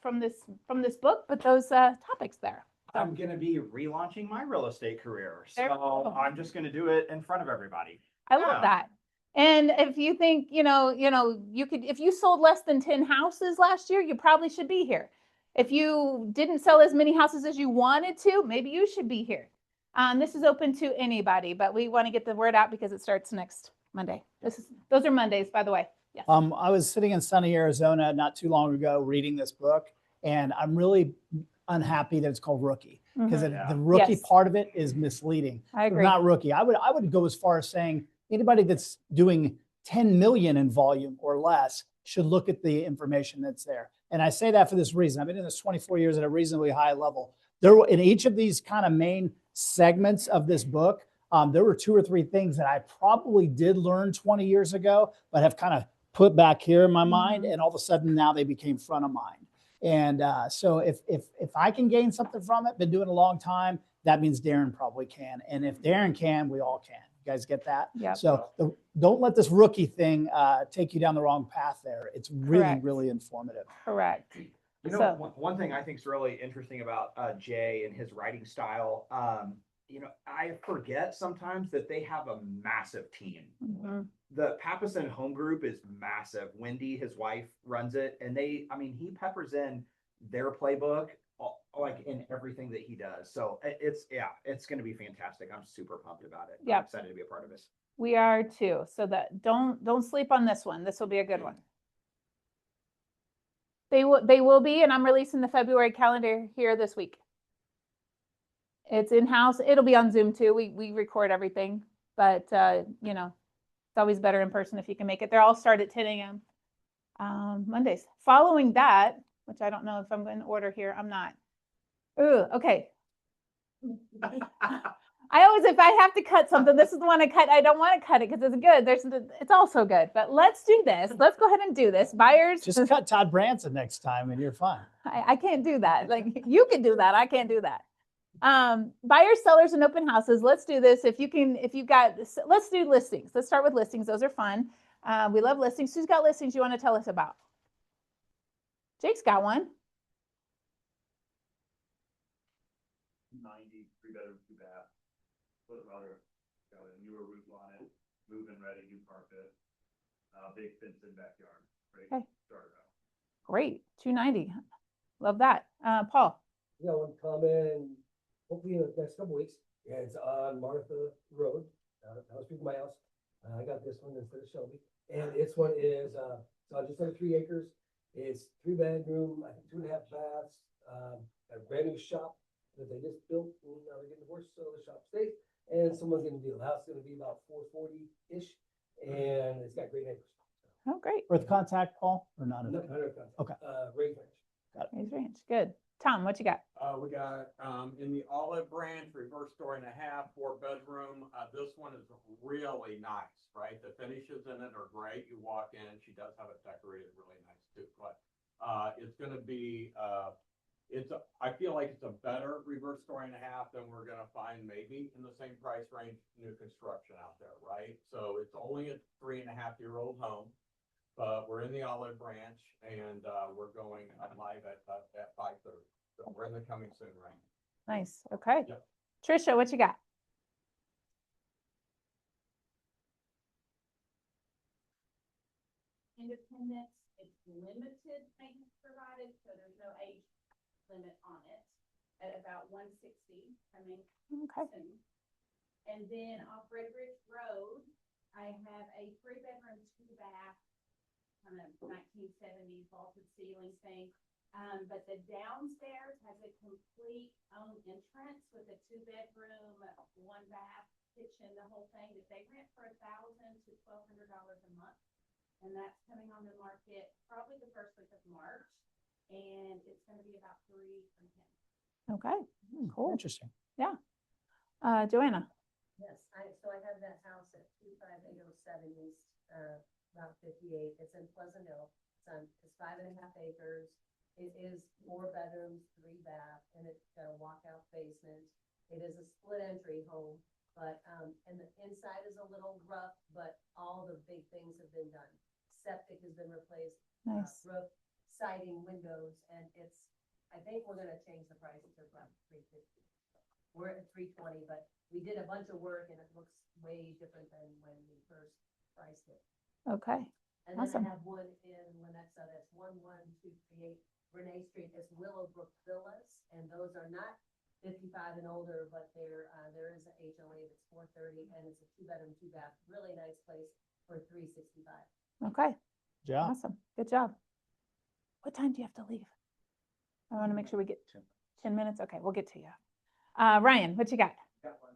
from this book, but those topics there. So. I'm going to be relaunching my real estate career. So I'm just going to do it in front of everybody. I love that. And if you think, you could, if you sold less than 10 houses last year, you probably should be here. If you didn't sell as many houses as you wanted to, maybe you should be here. This is open to anybody, but we want to get the word out because it starts next Monday. Those are Mondays, by the way. Yes. I was sitting in sunny Arizona not too long ago reading this book, and I'm really unhappy that it's called Rookie because the rookie part of it is misleading. I agree. It's not rookie. I would go as far as saying anybody that's doing 10 million in volume or less should look at the information that's there. And I say that for this reason. I've been in this 24 years at a reasonably high level. There were, in each of these kind of main segments of this book, there were 2 or 3 things that I probably did learn 20 years ago, but have kind of put back here in my mind. And all of a sudden now they became front of mind. And so if I can gain something from it, been doing it a long time, that means Darren probably can. And if Darren can, we all can. You guys get that? Yep. So don't let this rookie thing take you down the wrong path there. It's really, Correct. really informative. Correct. You know, So- one thing I think is really interesting about Jay and his writing style, you know, I forget sometimes that they have a massive team. Mhm. The Pappison home group is massive. Wendy, his wife, runs it, and he peppers in their playbook like in everything that he does. So it's going to be fantastic. I'm super pumped about it. Yep. I'm excited to be a part of this. We are too. So that don't sleep on this one. This will be a good one. They will be, and I'm releasing the February calendar here this week. It's in-house. It'll be on Zoom too. We record everything, but you know, it's always better in person if you can make it. They're all start at 10 a.m. Mondays. Following that, which I don't know if I'm in order here. I'm not. Ooh, okay. I always, if I have to cut something, this is the one I cut. I don't want to cut it because it's good. It's also good, but let's do this. Let's go ahead and do this. Buyers. Just cut Todd Branson next time and you're fine. I can't do that. Like you can do that. I can't do that. Buyers, sellers, and open houses. Let's do this. Let's do listings. Let's start with listings. Those are fun. We love listings. Who's got listings you want to tell us about? Jake's got one. 90, 3-bedroom, 2-bath. Put another, got a newer roof on it, move-in ready, new carpet, big fenced-in backyard. Right. Okay. Start it out. Great. 290. Love that. Paul. Yeah, one comment, hopefully in the next couple weeks. Yeah, it's on Martha Road, down street from my house. I got this one instead of Shelby. And this one is, it's on just under 3 acres. It's 3-bedroom, I think 2.5 baths, a brand new shop that they just built, and now they're getting divorced, so the shop stays. And someone's gonna do, the house is gonna be about 440-ish, and it's got great neighbors. Oh, great. Earth contact, Paul, or not? No, Okay. Ray Ranch. Raise range. Good. Tom, what you got? We got, in the Olive Branch, reverse story and a half, 4-bedroom. This one is really nice, right? The finishes in it are great. You walk in, she does have it decorated really nice too, but, it's gonna be, I feel like it's a better reverse story and a half than we're gonna find maybe in the same price range, new construction out there, right? So it's only a 3.5-year-old home. But we're in the Olive Branch and we're going live at 5:30. So we're in the coming soon, right? Nice. Okay. Yep. Trisha, what you got? Independence, it's limited maintenance provided, so there's no age limit on it at about 160 coming Okay. soon. And then off Red Ridge Road, I have a 3-bedroom, 2-bath, kind of 1970s vaulted ceiling thing. But the downstairs has a complete own entrance with a 2-bedroom, 1-bath, kitchen, the whole thing that they rent for $1,000 to $1,200 a month. And that's coming on the market probably the first week of March. And it's gonna be about 310. Okay. Cool. Interesting. Yeah. Joanna. Yes, so I have that house at 25807 East, Route 58. It's in Pleasant Hill. It's 5.5 acres. It is 4 bedrooms, 3 baths, and it's got a walkout basement. It is a split entry home, but, and the inside is a little rough, but all the big things have been done. Septic has been replaced, Nice. roof, siding, windows, and I think we're gonna change the price to about 350. We're at 320, but we did a bunch of work and it looks way different than when we first priced it. Okay. And then Awesome. I have one in Lenexa that's 11238 Renee Street. It's Willowbrook Villas, and those are not 55 and older, but there is an HOA that's 430, and it's a 2-bedroom, 2-bath, really nice place for 365. Okay. Yeah. Awesome. Good job. What time do you have to leave? I want to make sure we get 10 minutes. Okay, we'll get to you. Ryan, what you got? Got one.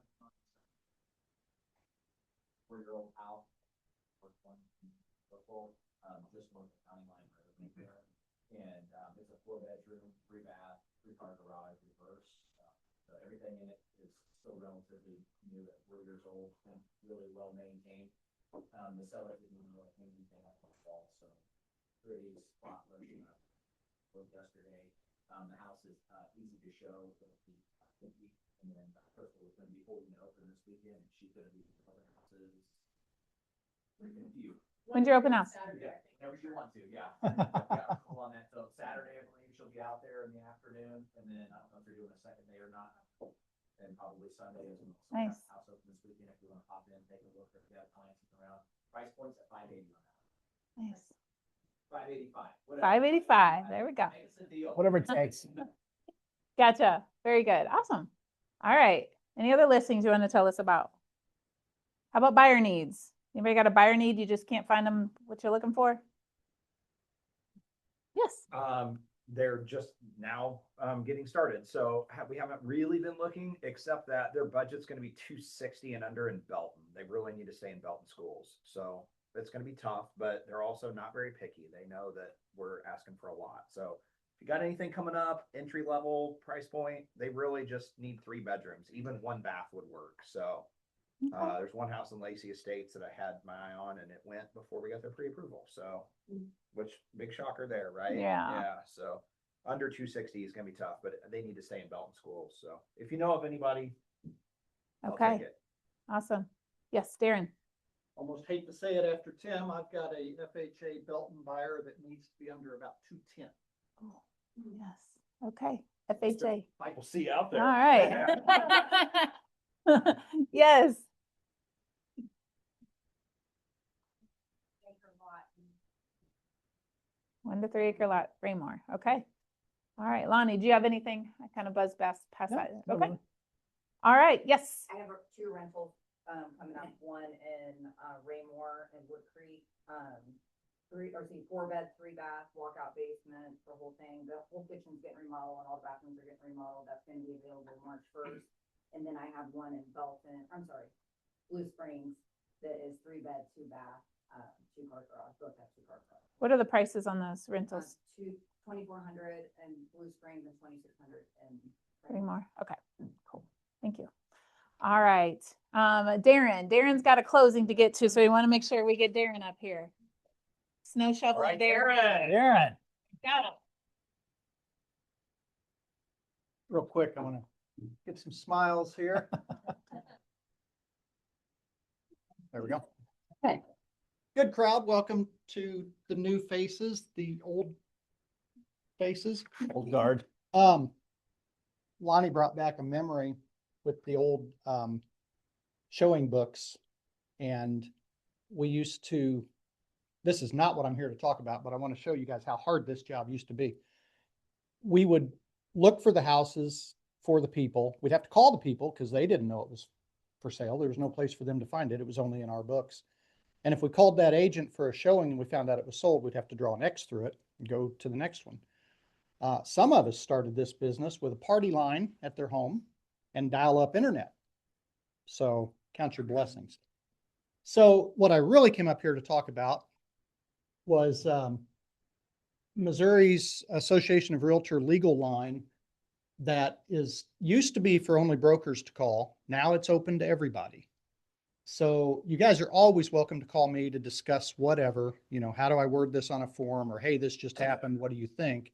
4-year-old house. First one, local, just north of County Line Road. And it's a 4-bedroom, 3-bath, 3-car garage, reverse. So everything in it is still relatively new at 4 years old and really well maintained. The seller didn't really anything up on the wall, so pretty spotless. both yesterday. The house is, easy to show, so it'll be, and then Crystal is gonna be holding it open this weekend, and she's gonna be other houses. Pretty few. When's your open house? Yeah, whenever you want to, yeah. Yeah, cool on that. So Saturday, I believe she'll be out there in the afternoon, and then I don't know if they're doing a second day or not. And probably Sunday as well. So we have Nice. the house open this weekend if you wanna pop in, take a look, if you have clients around. Price point's at $580 on that. Nice. $585. $585. There we go. Make us a deal. Whatever it takes. Gotcha. Very good. Awesome. All right. Any other listings you want to tell us about? How about buyer needs? Anybody got a buyer need? You just can't find them what you're looking for? Yes. They're just now getting started. So we haven't really been looking, except that their budget's going to be 260 and under in Belton. They really need to stay in Belton schools. So it's going to be tough, but they're also not very picky. They know that we're asking for a lot. So if you got anything coming up, entry level price point, they really just need 3 bedrooms. Even 1 bath would work. So there's one house in Lacey Estates that I had my eye on, and it went before we got their pre-approval. So, which big shocker there, right? Yeah. Yeah. So under 260 is gonna be tough, but they need to stay in Belton schools. So if you know of anybody, I'll Okay. take it. Awesome. Yes, Darren. Almost hate to say it after Tim, I've got a FHA Belton buyer that needs to be under about 210. Yes. Okay. FHA. We'll see you out All right. Yes. Acre lot. 1 to 3 acre lot, Raymore. Okay. All right, Lonnie, do you have anything? I kind of buzzed past No, that. no, Okay. no. All right. Yes. I have 2 rentals, coming up, one in, Raymore and Wood Creek, 4 bed, 3 bath, walkout basement, the whole thing. The whole kitchen's getting remodeled and all the bathrooms are getting remodeled. That's gonna be available March 1st. And then I have one in Blue Springs that is 3 bed, 2 bath, 2-car garage, both have 2-car garage. What are the prices on those rentals? 2,400 and Blue Springs and 2,600 and. Raymore. Okay. Cool. Thank you. All right. Darren. Darren's got a closing to get to, so we want to make sure we get Darren up here. Snow shovel, right, Darren. Darren. Got him. Real quick, I want to get some smiles here. There we go. Okay. Good crowd. Welcome to the new faces, the old faces. Old guard. Lonnie brought back a memory with the old showing books. And we used to, this is not what I'm here to talk about, but I want to show you guys how hard this job used to be. We would look for the houses for the people. We'd have to call the people because they didn't know it was for sale. There was no place for them to find it. It was only in our books. And if we called that agent for a showing and we found out it was sold, we'd have to draw an X through it and go to the next one. Some of us started this business with a party line at their home and dial up internet. So count your blessings. So what I really came up here to talk about was Missouri's Association of Realtor legal line that used to be for only brokers to call. Now it's open to everybody. So you guys are always welcome to call me to discuss whatever, how do I word this on a form, or, hey, this just happened, what do you think?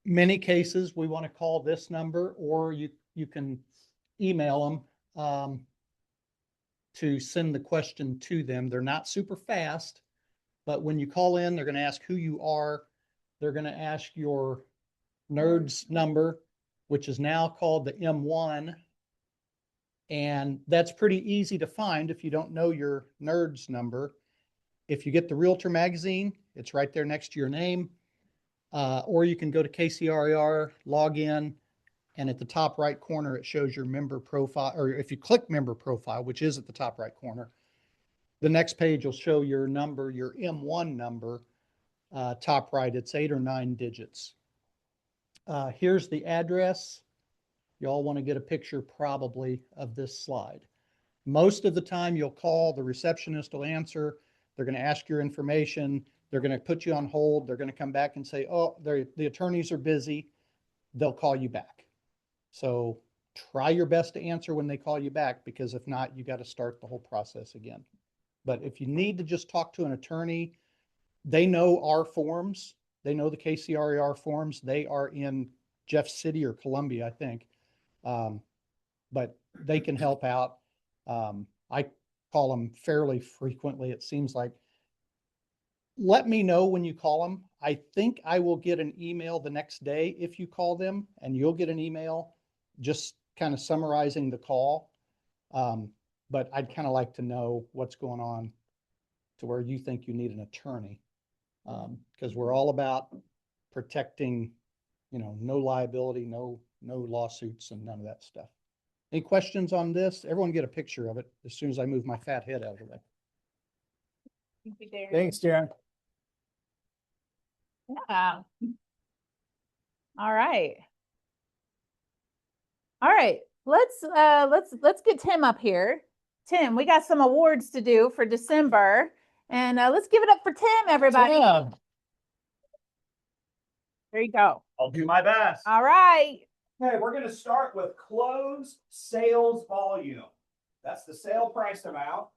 Many cases, we want to call this number, or you can email them to send the question to them. They're not super fast, but when you call in, they're going to ask who you are. They're going to ask your NRDS number, which is now called the M1. And that's pretty easy to find if you don't know your NRDS number. If you get the Realtor magazine, it's right there next to your name. Or you can go to KCRAR, log in, and at the top right corner, it shows your member profile. Or if you click member profile, which is at the top right corner, the next page will show your number, your M1 number, top right. It's 8 or 9 digits. Here's the address. Y'all want to get a picture probably of this slide. Most of the time you'll call, the receptionist will answer. They're going to ask your information. They're going to put you on hold. They're going to come back and say, oh, the attorneys are busy. They'll call you back. So try your best to answer when they call you back, because if not, you got to start the whole process again. But if you need to just talk to an attorney, they know our forms. They know the KCRAR forms. They are in Jeff City or Columbia, I think. But they can help out. I call them fairly frequently. It seems like. Let me know when you call them. I think I will get an email the next day if you call them, and you'll get an email just kind of summarizing the call. But I'd kind of like to know what's going on to where you think you need an attorney. Because we're all about protecting, no liability, no lawsuits and none of that stuff. Any questions on this? Everyone get a picture of it as soon as I move my fat head out of the way. Thanks, Darren. Yeah. All right. All right. Let's get Tim up here. Tim, we got some awards to do for December, and let's give it up for Tim, everybody. Tim. There you go. I'll do my best. All right. Okay, we're gonna start with closed sales volume. That's the sale price amount.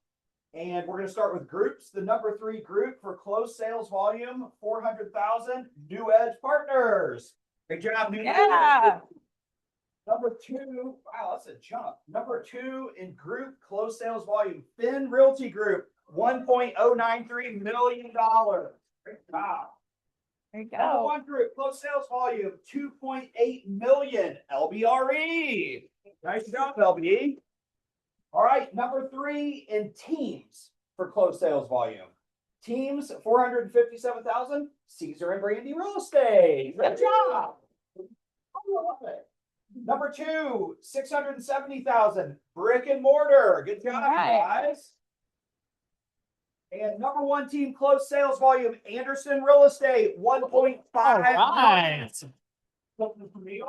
And we're gonna start with groups. The number 3 group for closed sales volume, 400,000, New Edge Partners. Great job, New Edge. Yeah. Number 2, wow, that's a jump. Number 2 in group closed sales volume, Finn Realty Group, $1.093 million. Great job. There you Number go. 1 group closed sales volume, 2.8 million, LBRE. Nice job, LBE. All right, number 3 in teams for closed sales volume. Teams, 457,000, Caesar and Brandy Real Estate. Good job. I love it. Number 2, 670,000, Brick and Mortar. Good job, guys. And number 1 team closed sales volume, Anderson Real Estate, 1.5. Something for me.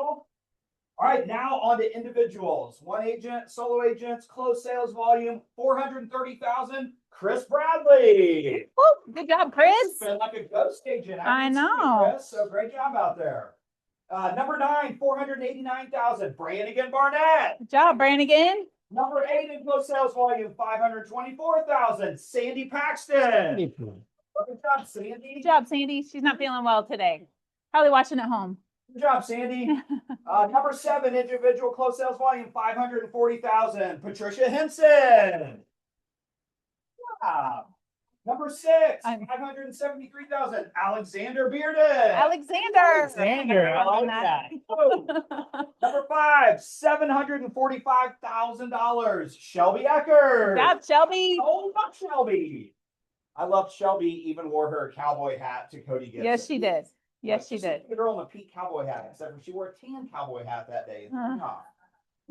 All right, now on to individuals. 1 agent, solo agents, closed sales volume, 430,000, Chris Bradley. Woo, good job, Chris. It's been like a ghost agent. I haven't seen you, know. Chris, so great job out there. Number 9, 489,000, Brannigan Barnett. Good job, Brannigan. Number 8 in closed sales volume, 524,000, Sandy Paxton. Good job, Sandy. Good job, Sandy. She's not feeling well today. Probably watching at home. Good job, Sandy. Number 7, individual closed sales volume, 540,000, Patricia Henson. Wow. Number 6, 573,000, Alexander Bearden. Alexander. I like that. Number 5, $745,000, Shelby Eckert. Good job, Shelby. Oh, not Shelby. I love Shelby even wore her cowboy hat to Cody Gibson. Yes, she did. Yes, she did. The girl in a pink cowboy hat, except for she wore a tan cowboy hat that day.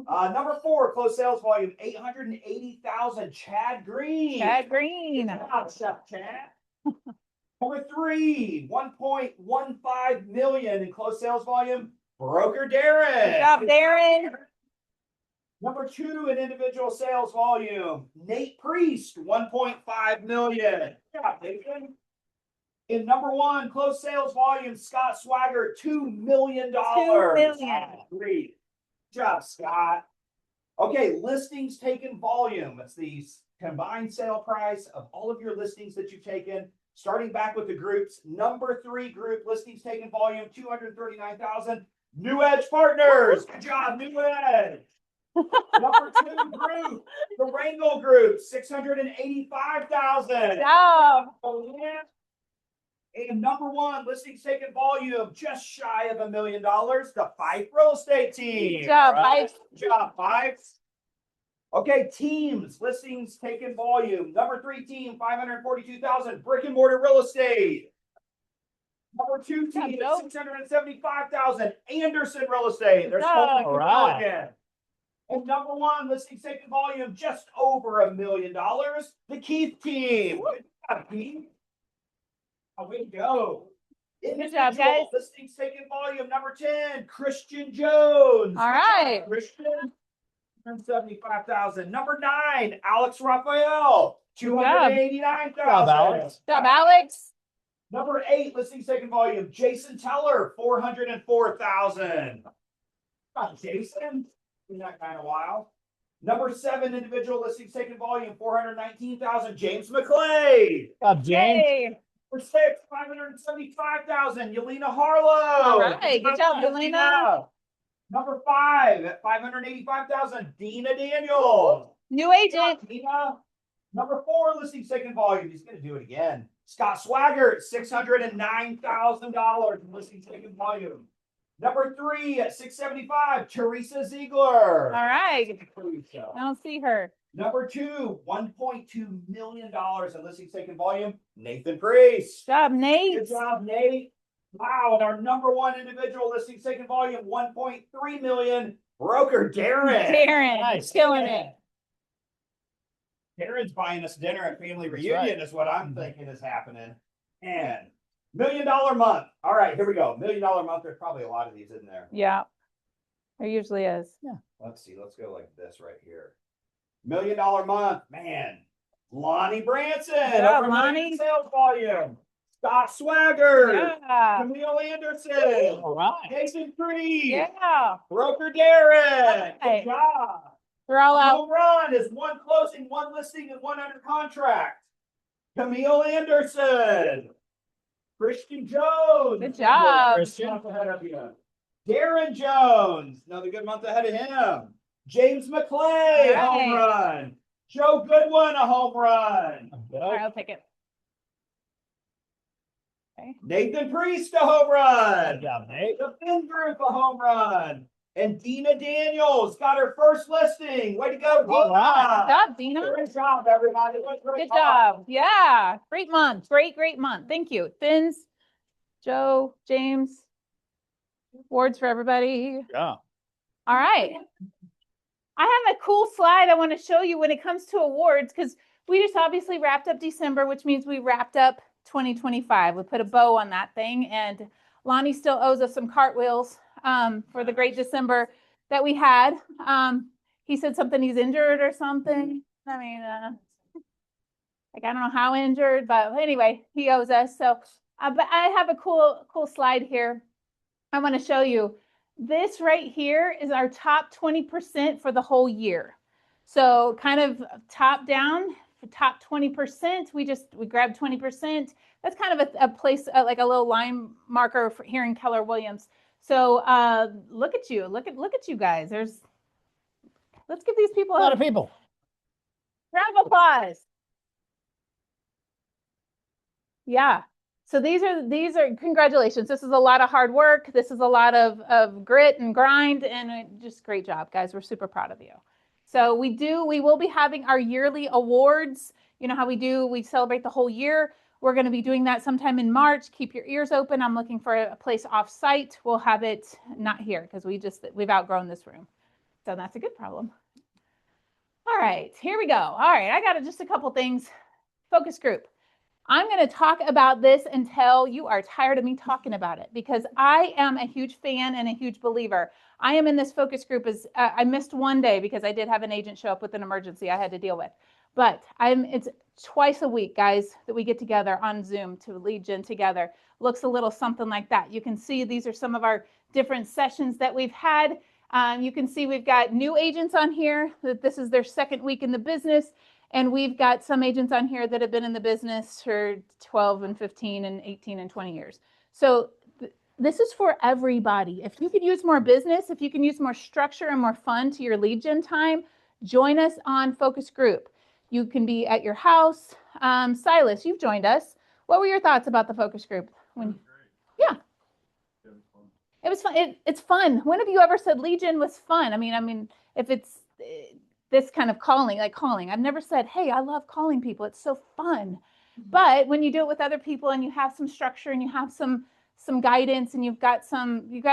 Number 4, closed sales volume, 880,000, Chad Green. Chad Green. What's up, Chad? Number 3, 1.15 million in closed sales volume, Broker Darren. Good job, Darren. Number 2 in individual sales volume, Nate Priest, 1.5 million. Good job, Nathan. In number 1, closed sales volume, Scott Swagger, $2 million. $2 million. Great. Good job, Scott. Okay, listings taken volume. It's the combined sale price of all of your listings that you've taken. Starting back with the groups, number 3 group, listings taken volume, 239,000. New Edge Partners. Good job, New Edge. Number 2 group, the Wrangle Group, 685,000. Good job. Oh, yeah. And number 1, listings taken volume, just shy of $1 million, the Fife Real Estate Team. Good job, Fife. Good job, Fife. Okay, teams, listings taken volume. Number 3 team, 542,000, Brick and Mortar Real Estate. Number 2 team, 675,000, Anderson Real Estate. There's All right. And number 1, listings taken volume, just over $1 million, the Keith Team. Good job, Keith. Away we go. Good job, guys. Listings taken volume, number 10, Christian Jones. All right. Christian, 175,000. Number 9, Alex Raphael, 289,000. Good job, Alex. Good job, Alex. Number 8, listings taken volume, Jason Teller, 404,000. Jason, been that kind of while. Number 7, individual listings taken volume, 419,000, James McClay. Good job, James. Hey. For 575,000, Yelena Harlow. All right, good job, Yelena. Number 5 at 585,000, Dina Daniels. New agent. Dina. Number 4, listing second volume. He's going to do it again. Scott Swagger, $609,000 in listing second volume. Number 3 at 675, Teresa Ziegler. All right. Teresa. I don't see her. Number 2, $1.2 million in listing second volume, Nathan Priest. Good job, Nate. Good job, Nate. Wow, and our number 1 individual listing second volume, 1.3 million, broker Darren. Darren, Nice. killing it. Darren's buying us dinner at family That's reunion is what I'm thinking is happening. And $1 million month. All right, here we go. $1 million month. There's probably a lot of these in there. Yeah, there usually is. Let's see. Let's go like this right here. $1 million month, man. Lonnie Branson. Yeah, over Lonnie. million sales volume. Scott Swagger. Yeah. Camille Anderson. All right. Jason Creed. Yeah. Broker Darren. Right. Good job. They're all out. Home run is 1 closing, 1 listing, and 1 under contract. Camille Anderson. Christian Jones. Good job. Christian. Ahead of you. Darren Jones. Another good month ahead of him. James McClay, home Right. run. Joe Goodwin, a home run. All right, I'll take it. Okay. Nathan Priest, a home run. Good job, Nate. The Finn Group, a home run. And Dina Daniels got her first listing. Way to go, Dina. All right. Good job, Dina. Great job, everybody. Good job. Yeah. Great month. Great month. Thank you. Fins, Joe, James. Awards for everybody. Yeah. All right. I have a cool slide I want to show you when it comes to awards, because we just obviously wrapped up December, which means we wrapped up 2025. We put a bow on that thing, and Lonnie still owes us some cartwheels for the great December that we had. He said something, he's injured or something. I mean, like, I don't know how injured, but anyway, he owes us. So, but I have a cool slide here. I want to show you. This right here is our top 20% for the whole year. So kind of top down, for top 20%, we grabbed 20%. That's kind of a place, like a little line marker for here in Keller Williams. So look at you, look at you guys. Let's give these people A lot of people. round of applause. Yeah. So these are congratulations. This is a lot of hard work. This is a lot of grit and grind, and just great job, guys. We're super proud of you. So we will be having our yearly awards. You know how we celebrate the whole year. We're going to be doing that sometime in March. Keep your ears open. I'm looking for a place off site. We'll have it not here because we've outgrown this room. So that's a good problem. All right, here we go. All right, I got just a couple things. Focus group. I'm going to talk about this until you are tired of me talking about it, because I am a huge fan and a huge believer. I am in this focus group as I missed one day because I did have an agent show up with an emergency I had to deal with. But it's twice a week, guys, that we get together on Zoom to lead gen together. Looks a little something like that. You can see these are some of our different sessions that we've had. You can see we've got new agents on here that this is their second week in the business. And we've got some agents on here that have been in the business for 12 and 15 and 18 and 20 years. So this is for everybody. If you could use more business, if you can use more structure and more fun to your lead gen time, join us on Focus Group. You can be at your house. Silas, you've joined us. What were your thoughts about the Focus Group? Yeah. It was fun. It's fun. When have you ever said lead gen was fun? I mean, if it's this kind of calling, I've never said, hey, I love calling people. It's so fun. But when you do it with other people and you have some structure and you have some guidance and you've got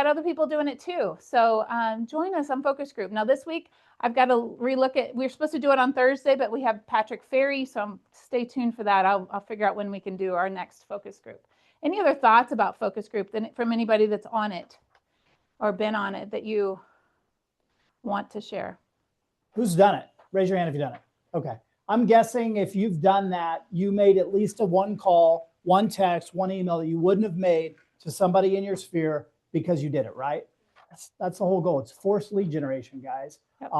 other people doing it too. So join us on Focus Group. Now this week, I've got to relook at, we were supposed to do it on Thursday, but we have Patrick Ferry. So stay tuned for that. I'll figure out when we can do our next Focus Group. Any other thoughts about Focus Group from anybody that's on it or been on it that you want to share? Who's done it? Raise your hand if you've done it. Okay. I'm guessing if you've done that, you made at least a 1 call, 1 text, 1 email that you wouldn't have made to somebody in your sphere because you did it, right? That's the whole goal. It's forced lead generation, guys. Yep.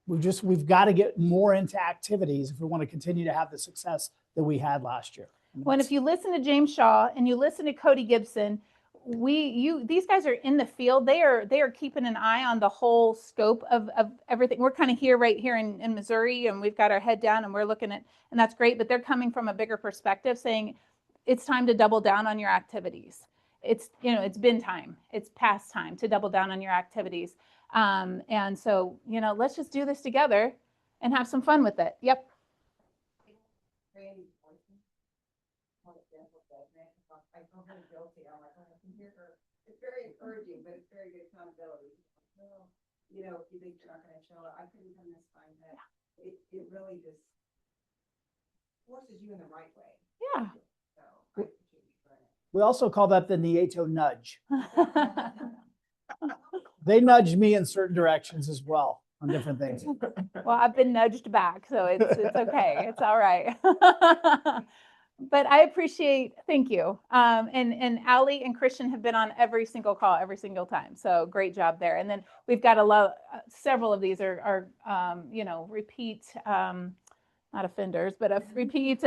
We've got to get more into activities if we want to continue to have the success that we had last year. When if you listen to James Shaw and you listen to Cody Gibson, these guys are in the field. They are keeping an eye on the whole scope of everything. We're kind of here right here in Missouri, and we've got our head down and we're looking at, and that's great, but they're coming from a bigger perspective saying it's time to double down on your activities. It's, it's been time. It's past time to double down on your activities. And so, let's just do this together and have some fun with it. Yep. I feel very guilty. I'm like, I can hear her. It's very encouraging, but it's very good accountability. Well, if you think you're not going to show up, I couldn't come this time, but it really just forces you in the right way. Yeah. So I appreciate you for it. We also call that the Nieto nudge. They nudge me in certain directions as well on different things. Well, I've been nudged back, so it's okay. It's all right. But I appreciate, thank you. And Allie and Christian have been on every single call, every single time. So great job there. And then we've got several of these are repeat, not offenders, but repeat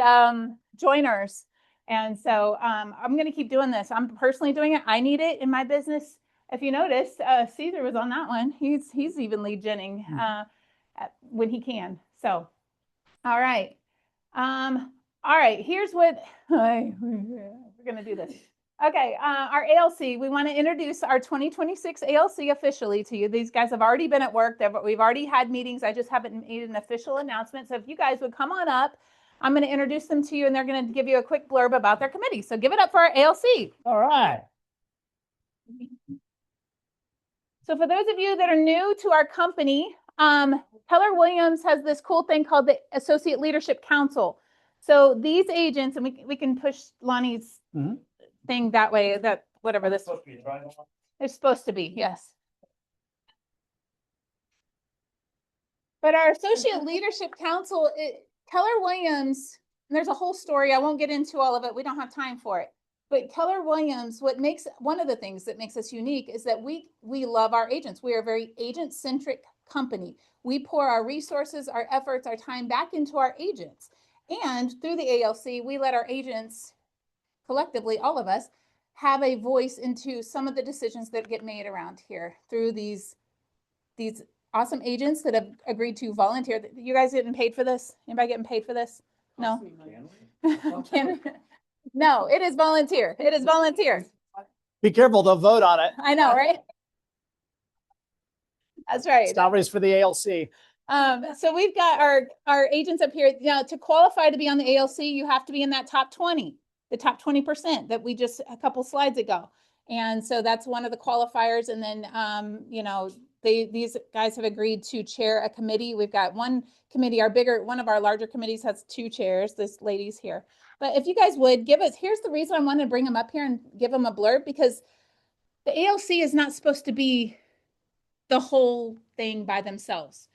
joiners. And so I'm going to keep doing this. I'm personally doing it. I need it in my business. If you notice, Caesar was on that one. He's even lead genning when he can. So, all right. All right, here's what we're going to do this. Okay, our ALC, we want to introduce our 2026 ALC officially to you. These guys have already been at work. We've already had meetings. I just haven't made an official announcement. So if you guys would come on up, I'm going to introduce them to you, and they're going to give you a quick blurb about their committee. So give it up for our ALC. All right. So for those of you that are new to our company, Keller Williams has this cool thing called the Associate Leadership Council. So these agents, and we can push Lonnie's thing that way, that whatever this, it's supposed to be, yes. But our Associate Leadership Council, Keller Williams, and there's a whole story. I won't get into all of it. We don't have time for it. But Keller Williams, one of the things that makes us unique is that we love our agents. We are a very agent-centric company. We pour our resources, our efforts, our time back into our agents. And through the ALC, we let our agents, collectively, all of us, have a voice into some of the decisions that get made around here through these awesome agents that have agreed to volunteer. You guys getting paid for this? Anybody getting paid for this? No? No, it is volunteer. It is volunteer. Be careful, they'll vote on it. I know, right? That's right. Salaries for the ALC. So we've got our agents up here. Now, to qualify to be on the ALC, you have to be in that top 20, the top 20% that we just a couple slides ago. And so that's one of the qualifiers. And then, these guys have agreed to chair a committee. We've got one committee, one of our larger committees has 2 chairs, this lady's here. But if you guys would here's the reason I wanted to bring them up here and give them a blurb, because the ALC is not supposed to be the whole thing by themselves.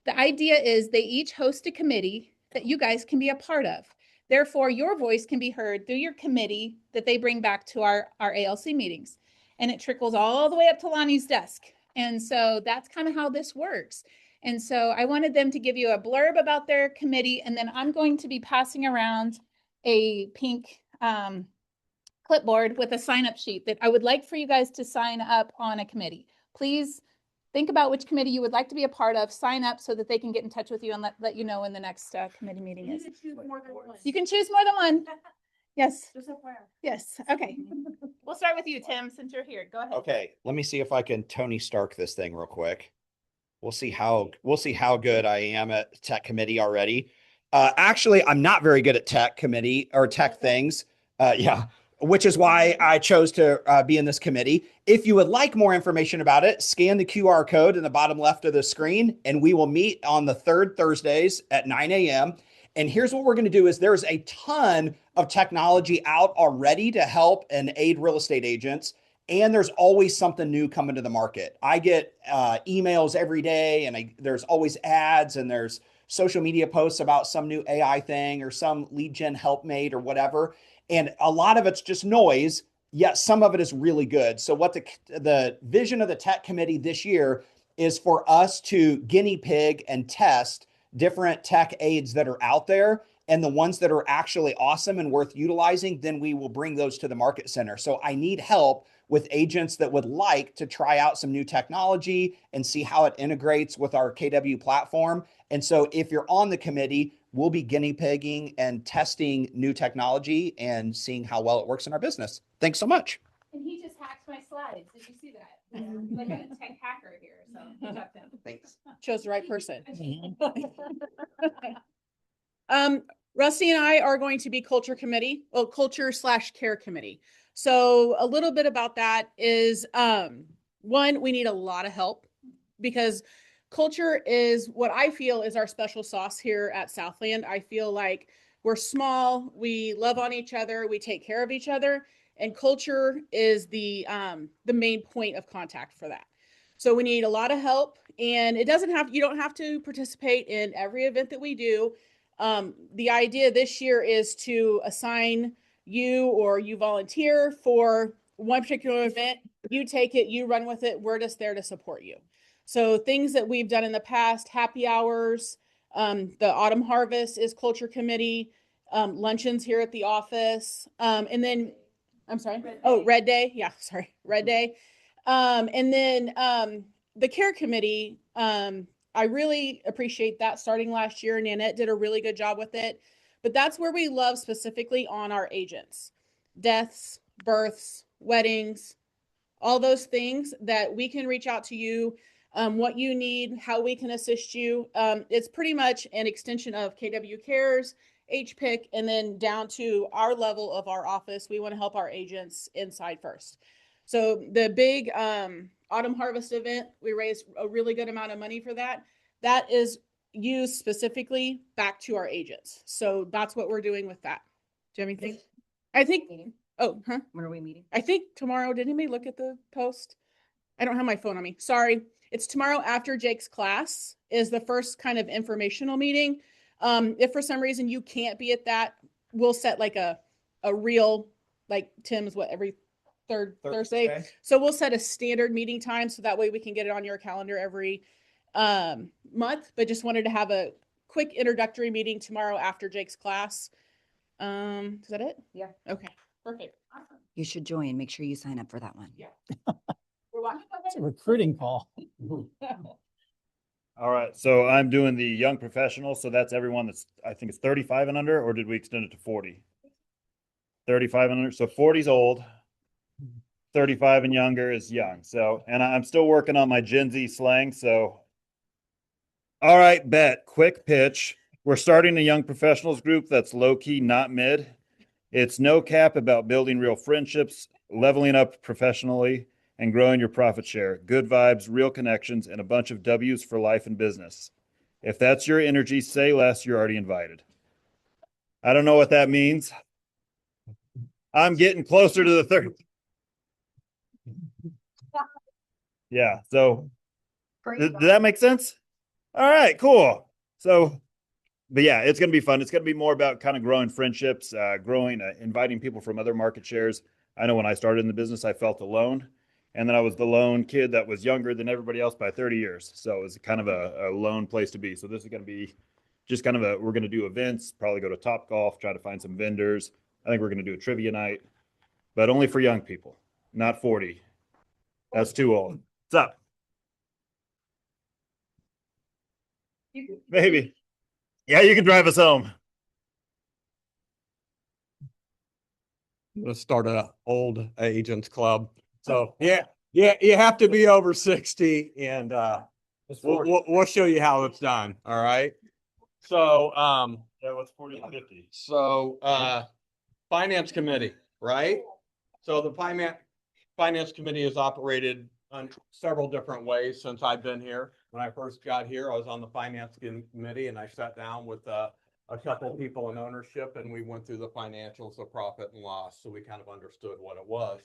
The idea is they each host a committee that you guys can be a part of. Therefore, your voice can be heard through your committee that they bring back to our ALC meetings. And it trickles all the way up to Lonnie's desk. And so that's kind of how this works. And so I wanted them to give you a blurb about their committee, and then I'm going to be passing around a pink clipboard with a sign-up sheet that I would like for you guys to sign up on a committee. Please think about which committee you would like to be a part of, sign up so that they can get in touch with you and let you know when the next committee meeting is. You can choose more than one. You can choose more than one. Yes. Just FYI. Yes. Okay. We'll start with you, Tim, since you're here. Go ahead. Okay, let me see if I can Tony Stark this thing real quick. We'll see how good I am at tech committee already. Actually, I'm not very good at tech committee or tech things. Which is why I chose to be in this committee. If you would like more information about it, scan the QR code in the bottom left of the screen, and we will meet on the 3rd Thursdays at 9 a.m. And here's what we're going to do is there's a ton of technology out already to help and aid real estate agents. And there's always something new coming to the market. I get emails every day, and there's always ads, and there's social media posts about some new AI thing or some lead gen helpmate or whatever. And a lot of it's just noise, yet some of it is really good. So what the vision of the tech committee this year is for us to guinea pig and test different tech aids that are out there and the ones that are actually awesome and worth utilizing, then we will bring those to the market center. So I need help with agents that would like to try out some new technology and see how it integrates with our KW platform. And so if you're on the committee, we'll be guinea pigging and testing new technology and seeing how well it works in our business. Thanks so much. And he just hacked my slides. Did you see that? Like a tech hacker here, so good job, Tim. Thanks. Chose the right person. Rusty and I are going to be culture /care committee. So a little bit about that is, one, we need a lot of help because culture is what I feel is our special sauce here at Southland. I feel like we're small, we love on each other, we take care of each other, and culture is the main point of contact for that. So we need a lot of help, and you don't have to participate in every event that we do. The idea this year is to assign you, or you volunteer for one particular event, you take it, you run with it, we're just there to support you. So things that we've done in the past, happy hours, the autumn harvest is culture committee, luncheons here at the office, and then, I'm sorry, Red Day. Yeah, sorry, Red Day. And then the care committee, I really appreciate that starting last year. Nanette did a really good job with it. But that's where we love specifically on our agents. Deaths, births, weddings, all those things that we can reach out to you, what you need, how we can assist you. It's pretty much an extension of KW Cares, HPIC, and then down to our level of our office. We want to help our agents inside first. So the big autumn harvest event, we raised a really good amount of money for that. That is used specifically back to our agents. So that's what we're doing with that. Do you have anything? I think, When are we meeting? I think tomorrow. Did anybody look at the post? I don't have my phone on me. Sorry. It's tomorrow after Jake's class is the first kind of informational meeting. If for some reason you can't be at that, we'll set like a real, like Tim's every third Thursday. Okay. So we'll set a standard meeting time so that way we can get it on your calendar every month. But just wanted to have a quick introductory meeting tomorrow after Jake's class. Is that it? Yeah. Okay. Perfect. Awesome. You should join. Make sure you sign up for that one. Yeah. We're watching. It's a recruiting call. All right, so I'm doing the young professional, so that's everyone that's, I think it's 35 and under, or did we extend it to 40? 35 and under, so 40 is old. 35 and younger is young. So, and I'm still working on my Gen Z slang. So, all right, bet, quick pitch. We're starting a young professionals group that's low key, not mid. It's no cap about building real friendships, leveling up professionally, and growing your profit share. Good vibes, real connections, and a bunch of W's for life and business. If that's your energy, say less, you're already invited. I don't know what that means. I'm getting closer to the 30. Yeah, so did that make sense? All right, cool. So, but yeah, it's going to be fun. It's going to be more about kind of growing friendships, inviting people from other market shares. I know when I started in the business, I felt alone. And then I was the lone kid that was younger than everybody else by 30 years. So it was kind of a lone place to be. So this is going to be just kind of we're going to do events, probably go to Top Golf, try to find some vendors. I think we're going to do a trivia night, but only for young people, not 40. That's too old. What's up? Maybe. Yeah, you can drive us home. I'm gonna start a old agents club. So yeah, you have to be over 60 and we'll show you how it's done. All right. So Yeah, what's 40 to 50? so finance committee, right? So the finance committee has operated on several different ways since I've been here. When I first got here, I was on the finance committee and I sat down with a couple of people in ownership and we went through the financials, the profit and loss. So we kind of understood what it was.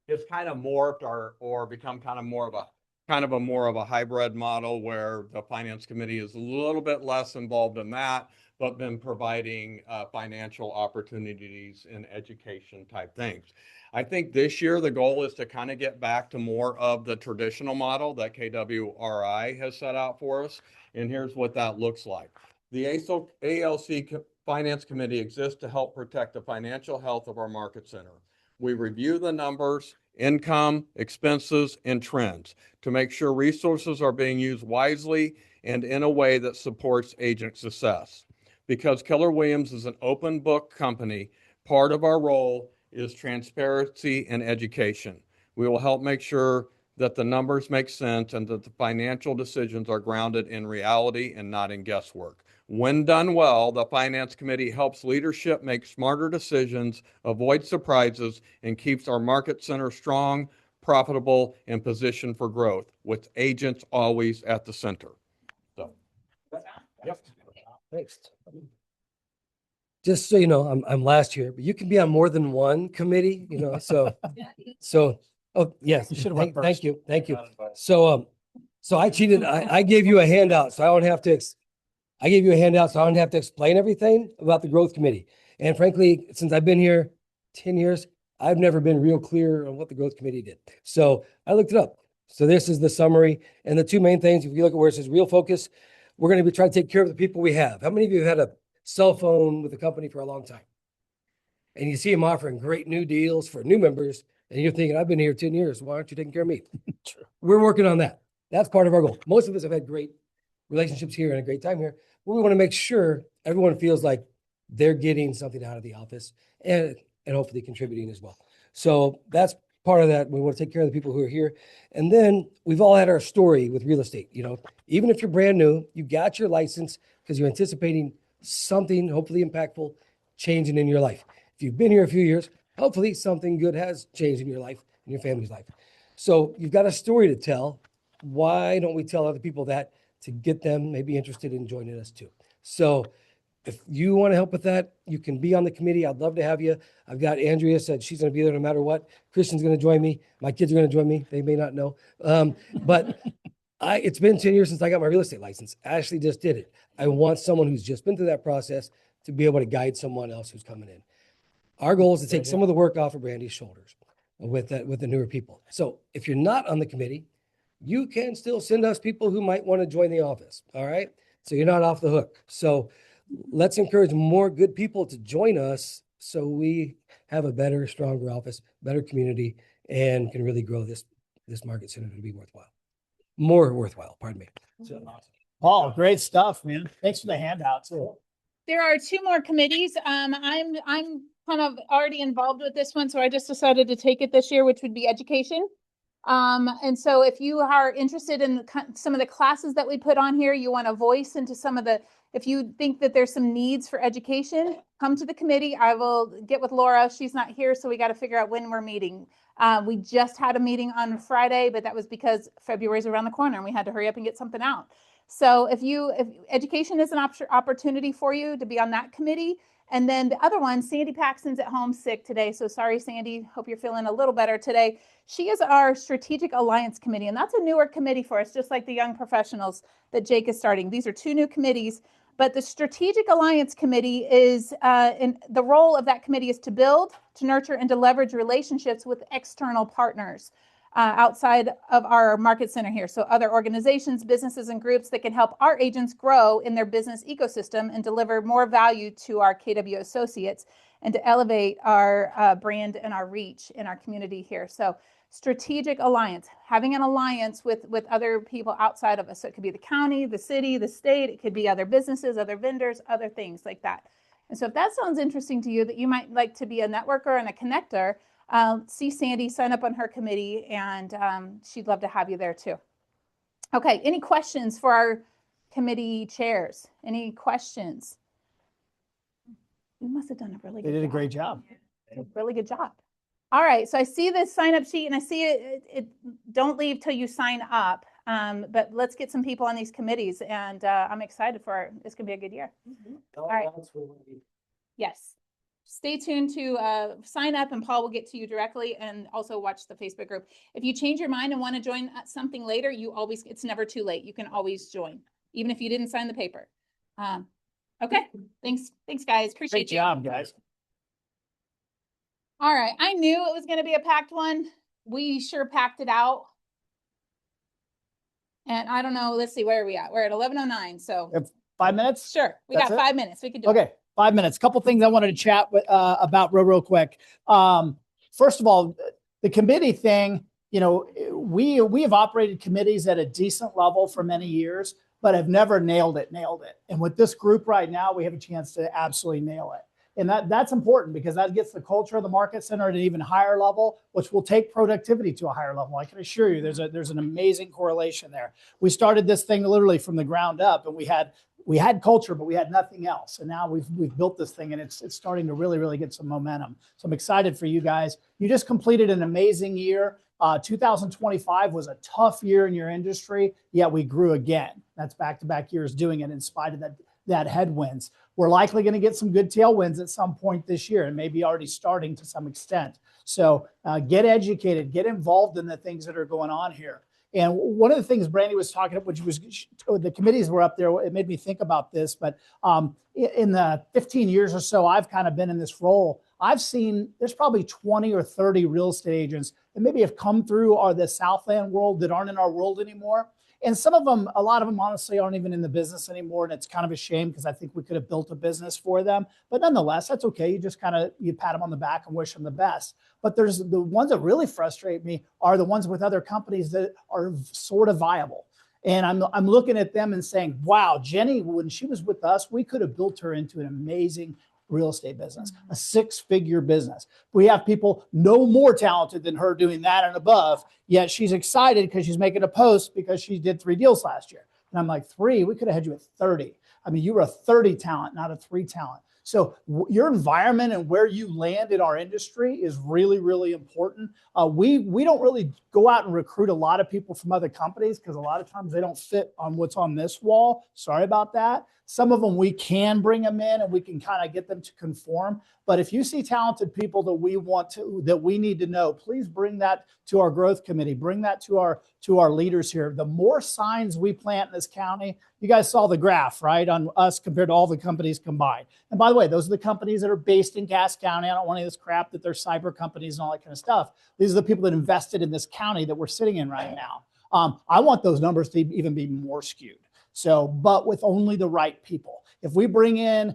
It's kind of morphed or become kind of more of a hybrid model where the finance committee is a little bit less involved in that, but been providing financial opportunities in education type things. I think this year the goal is to kind of get back to more of the traditional model that KWRI has set out for us. And here's what that looks like. The ALC Finance Committee exists to help protect the financial health of our market center. We review the numbers, income, expenses, and trends to make sure resources are being used wisely and in a way that supports agent success. Because Keller Williams is an open book company, part of our role is transparency and education. We will help make sure that the numbers make sense and that the financial decisions are grounded in reality and not in guesswork. When done well, the Finance Committee helps leadership make smarter decisions, avoid surprises, and keeps our market center strong, profitable, and positioned for growth, with agents always at the center. So, yep. Thanks. Just so you know, I'm last here, but you can be on more than one committee, you know, so, oh, yes. You should've went Thank first. you, thank you. So I cheated. I gave you a handout, so I don't have to, I gave you a handout, so I don't have to explain everything about the growth committee. And frankly, since I've been here 10 years, I've never been real clear on what the growth committee did. So I looked it up. So this is the summary. And the two main things, if you look at where it says real focus, we're going to be trying to take care of the people we have. How many of you have had a cell phone with the company for a long time? And you see them offering great new deals for new members, and you're thinking, I've been here 10 years. Why aren't you taking care of me? We're working on that. That's part of our goal. Most of us have had great relationships here and a great time here. But we want to make sure everyone feels like they're getting something out of the office and hopefully contributing as well. So that's part of that. We want to take care of the people who are here. And then we've all had our story with real estate. You know, even if you're brand new, you got your license because you're anticipating something hopefully impactful changing in your life. If you've been here a few years, hopefully something good has changed in your life, in your family's life. So you've got a story to tell. Why don't we tell other people that to get them maybe interested in joining us too? So if you want to help with that, you can be on the committee. I'd love to have you. I've got Andrea said she's going to be there no matter what. Christian's going to join me. My kids are going to join me. They may not know. But it's been 10 years since I got my real estate license. Ashley just did it. I want someone who's just been through that process to be able to guide someone else who's coming in. Our goal is to take some of the work off of Brandy's shoulders with the newer people. So if you're not on the committee, you can still send us people who might want to join the office. All right. So you're not off the hook. So let's encourage more good people to join us so we have a better, stronger office, better community, and can really grow this market center to be more worthwhile. Pardon me. So, Paul, great stuff, man. Thanks for the handout too. There are two more committees. I'm kind of already involved with this one, so I just decided to take it this year, which would be education. And so if you are interested in some of the classes that we put on here, you want a voice into some of the, if you think that there's some needs for education, come to the committee. I will get with Laura. She's not here, so we got to figure out when we're meeting. We just had a meeting on Friday, but that was because February's around the corner and we had to hurry up and get something out. So if education is an opportunity for you to be on that committee. And then the other one, Sandy Paxton's at home sick today. So sorry, Sandy. Hope you're feeling a little better today. She is our Strategic Alliance Committee, and that's a newer committee for us, just like the Young Professionals that Jake is starting. These are two new committees, but the Strategic Alliance Committee is, in the role of that committee is to build, to nurture, and to leverage relationships with external partners outside of our market center here. So other organizations, businesses, and groups that can help our agents grow in their business ecosystem and deliver more value to our KW associates and to elevate our brand and our reach in our community here. So strategic alliance, having an alliance with other people outside of us. So it could be the county, the city, the state, it could be other businesses, other vendors, other things like that. And so if that sounds interesting to you, that you might like to be a networker and a connector, see Sandy, sign up on her committee, and she'd love to have you there too. Okay, any questions for our committee chairs? Any questions? You must have done a really good job. They did a great job. Really good job. All right, so I see this sign up sheet and I see it don't leave till you sign up, but let's get some people on these committees, and I'm excited for it. It's gonna be a good year. All right. Yes. Stay tuned to sign up, and Paul will get to you directly, and also watch the Facebook group. If you change your mind and want to join something later, it's never too late. You can always join, even if you didn't sign the paper. Okay. Thanks, guys. Appreciate Great job, guys. All right. I knew it was going to be a packed one. We sure packed it out. And I don't know. Let's see, where are we at? We're at 11:09. So 5 minutes? Sure. We That's got it? 5 minutes. We can do it. Okay, 5 minutes. Couple things I wanted to chat with, about real quick. First of all, the committee thing, you know, we have operated committees at a decent level for many years, but have never nailed it. And with this group right now, we have a chance to absolutely nail it. And that's important because that gets the culture of the market center at an even higher level, which will take productivity to a higher level. I can assure you there's an amazing correlation there. We started this thing literally from the ground up, and we had culture, but we had nothing else. And now we've built this thing, and it's starting to really get some momentum. So I'm excited for you guys. You just completed an amazing year. 2025 was a tough year in your industry, yet we grew again. That's back-to-back years doing it in spite of that headwinds. We're likely going to get some good tailwinds at some point this year, and maybe already starting to some extent. So get educated, get involved in the things that are going on here. And one of the things Brandy was talking about, which was the committees were up there, it made me think about this, but in the 15 years or so I've kind of been in this role, I've seen there's probably 20 or 30 real estate agents that maybe have come through the Southland world that aren't in our world anymore. And some of them, a lot of them honestly aren't even in the business anymore. And it's kind of a shame because I think we could have built a business for them. But nonetheless, that's okay. You just you pat them on the back and wish them the best. But there's the ones that really frustrate me are the ones with other companies that are sort of viable. And I'm looking at them and saying, wow, Jenny, when she was with us, we could have built her into an amazing real estate business, a 6-figure business. We have people no more talented than her doing that and above, yet she's excited because she's making a post because she did 3 deals last year. And I'm like, 3? We could have had you at 30. I mean, you were a 30 talent, not a 3 talent. So your environment and where you land in our industry is really important. We don't really go out and recruit a lot of people from other companies because a lot of times they don't fit on what's on this wall. Sorry about that. Some of them we can bring them in and we can kind of get them to conform. But if you see talented people that we need to know, please bring that to our growth committee. Bring that to our leaders here. The more signs we plant in this county, you guys saw the graph, right, on us compared to all the companies combined. And by the way, those are the companies that are based in Cass County. I don't want any of this crap that they're cyber companies and all that kind of stuff. These are the people that invested in this county that we're sitting in right now. I want those numbers to even be more skewed. So, but with only the right people. If we bring in,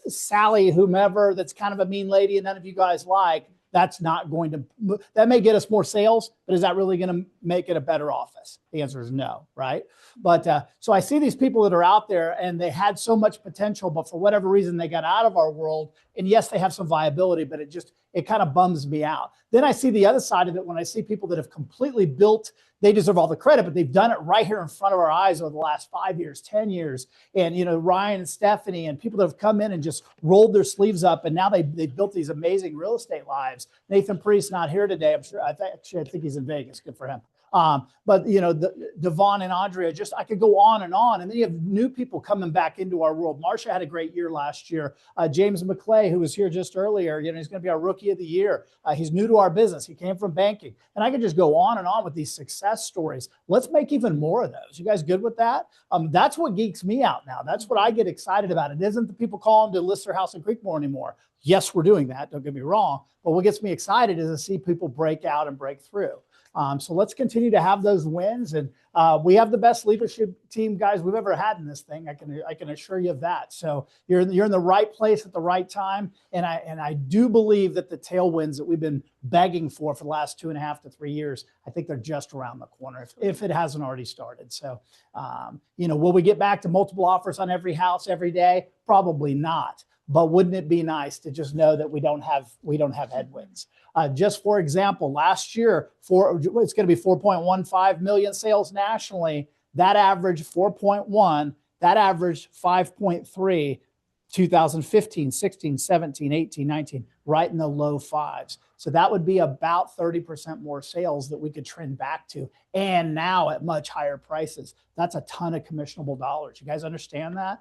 Sally, whomever, that's kind of a mean lady and none of you guys like, that's not going to, that may get us more sales, but is that really going to make it a better office? The answer is no, right? But so I see these people that are out there and they had so much potential, but for whatever reason, they got out of our world. And yes, they have some viability, but it kind of bums me out. Then I see the other side of it when I see people that have completely built, they deserve all the credit, but they've done it right here in front of our eyes over the last 5 years, 10 years. And, Ryan and Stephanie and people that have come in and just rolled their sleeves up. And now they've built these amazing real estate lives. Nathan Priest not here today. I'm sure, I think he's in Vegas. Good for him. But Devon and Andrea, I could go on. And then you have new people coming back into our world. Marcia had a great year last year. James McClay, who was here just earlier, he's going to be our rookie of the year. He's new to our business. He came from banking. And I could just go on and on with these success stories. Let's make even more of those. You guys good with that? That's what geeks me out now. That's what I get excited about. It isn't the people calling to list their house in Creekmore anymore. Yes, we're doing that. Don't get me wrong. But what gets me excited is to see people break out and break through. So let's continue to have those wins. And we have the best leadership team, guys, we've ever had in this thing. I can assure you of that. So you're in the right place at the right time. And I do believe that the tailwinds that we've been begging for the last 2.5 to 3 years, I think they're just around the corner if it hasn't already started. So, will we get back to multiple offers on every house every day? Probably not. But wouldn't it be nice to just know that we don't have headwinds? Just for example, last year, it's going to be 4.15 million sales nationally. That averaged 4.1. That averaged 5.3. 2015, 16, 17, 18, 19, right in the low 5s. So that would be about 30% more sales that we could trend back to. And now at much higher prices. That's a ton of commissionable dollars. You guys understand that?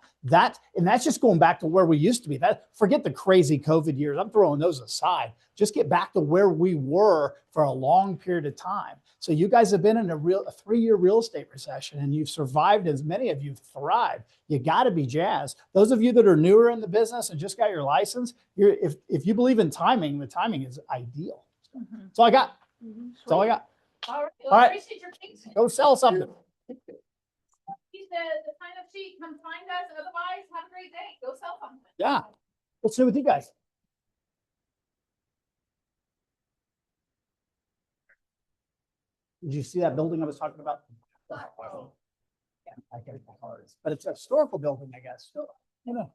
And that's just going back to where we used to be. Forget the crazy COVID years. I'm throwing those aside. Just get back to where we were for a long period of time. So you guys have been in a 3-year real estate recession and you've survived, as many of you thrived. You got to be jazzed. Those of you that are newer in the business and just got your license, if you believe in timing, the timing is ideal. That's all I got. That's all I got. All right. All right. Appreciate your patience. Go sell something. the sign up sheet, come find us. Otherwise, have a great day. Go sell something. Yeah. Let's see with you guys. Did you see that building I was talking about? Yeah, I can't remember how it is, but it's a historical building, I guess. You know.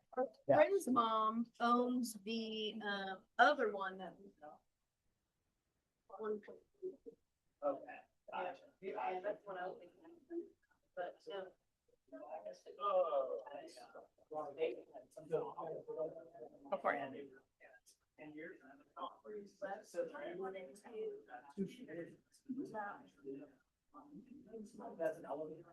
Yeah. Friend's mom owns the, other one that we know. Okay. Yeah, that's what I was thinking. But, That's an elevator.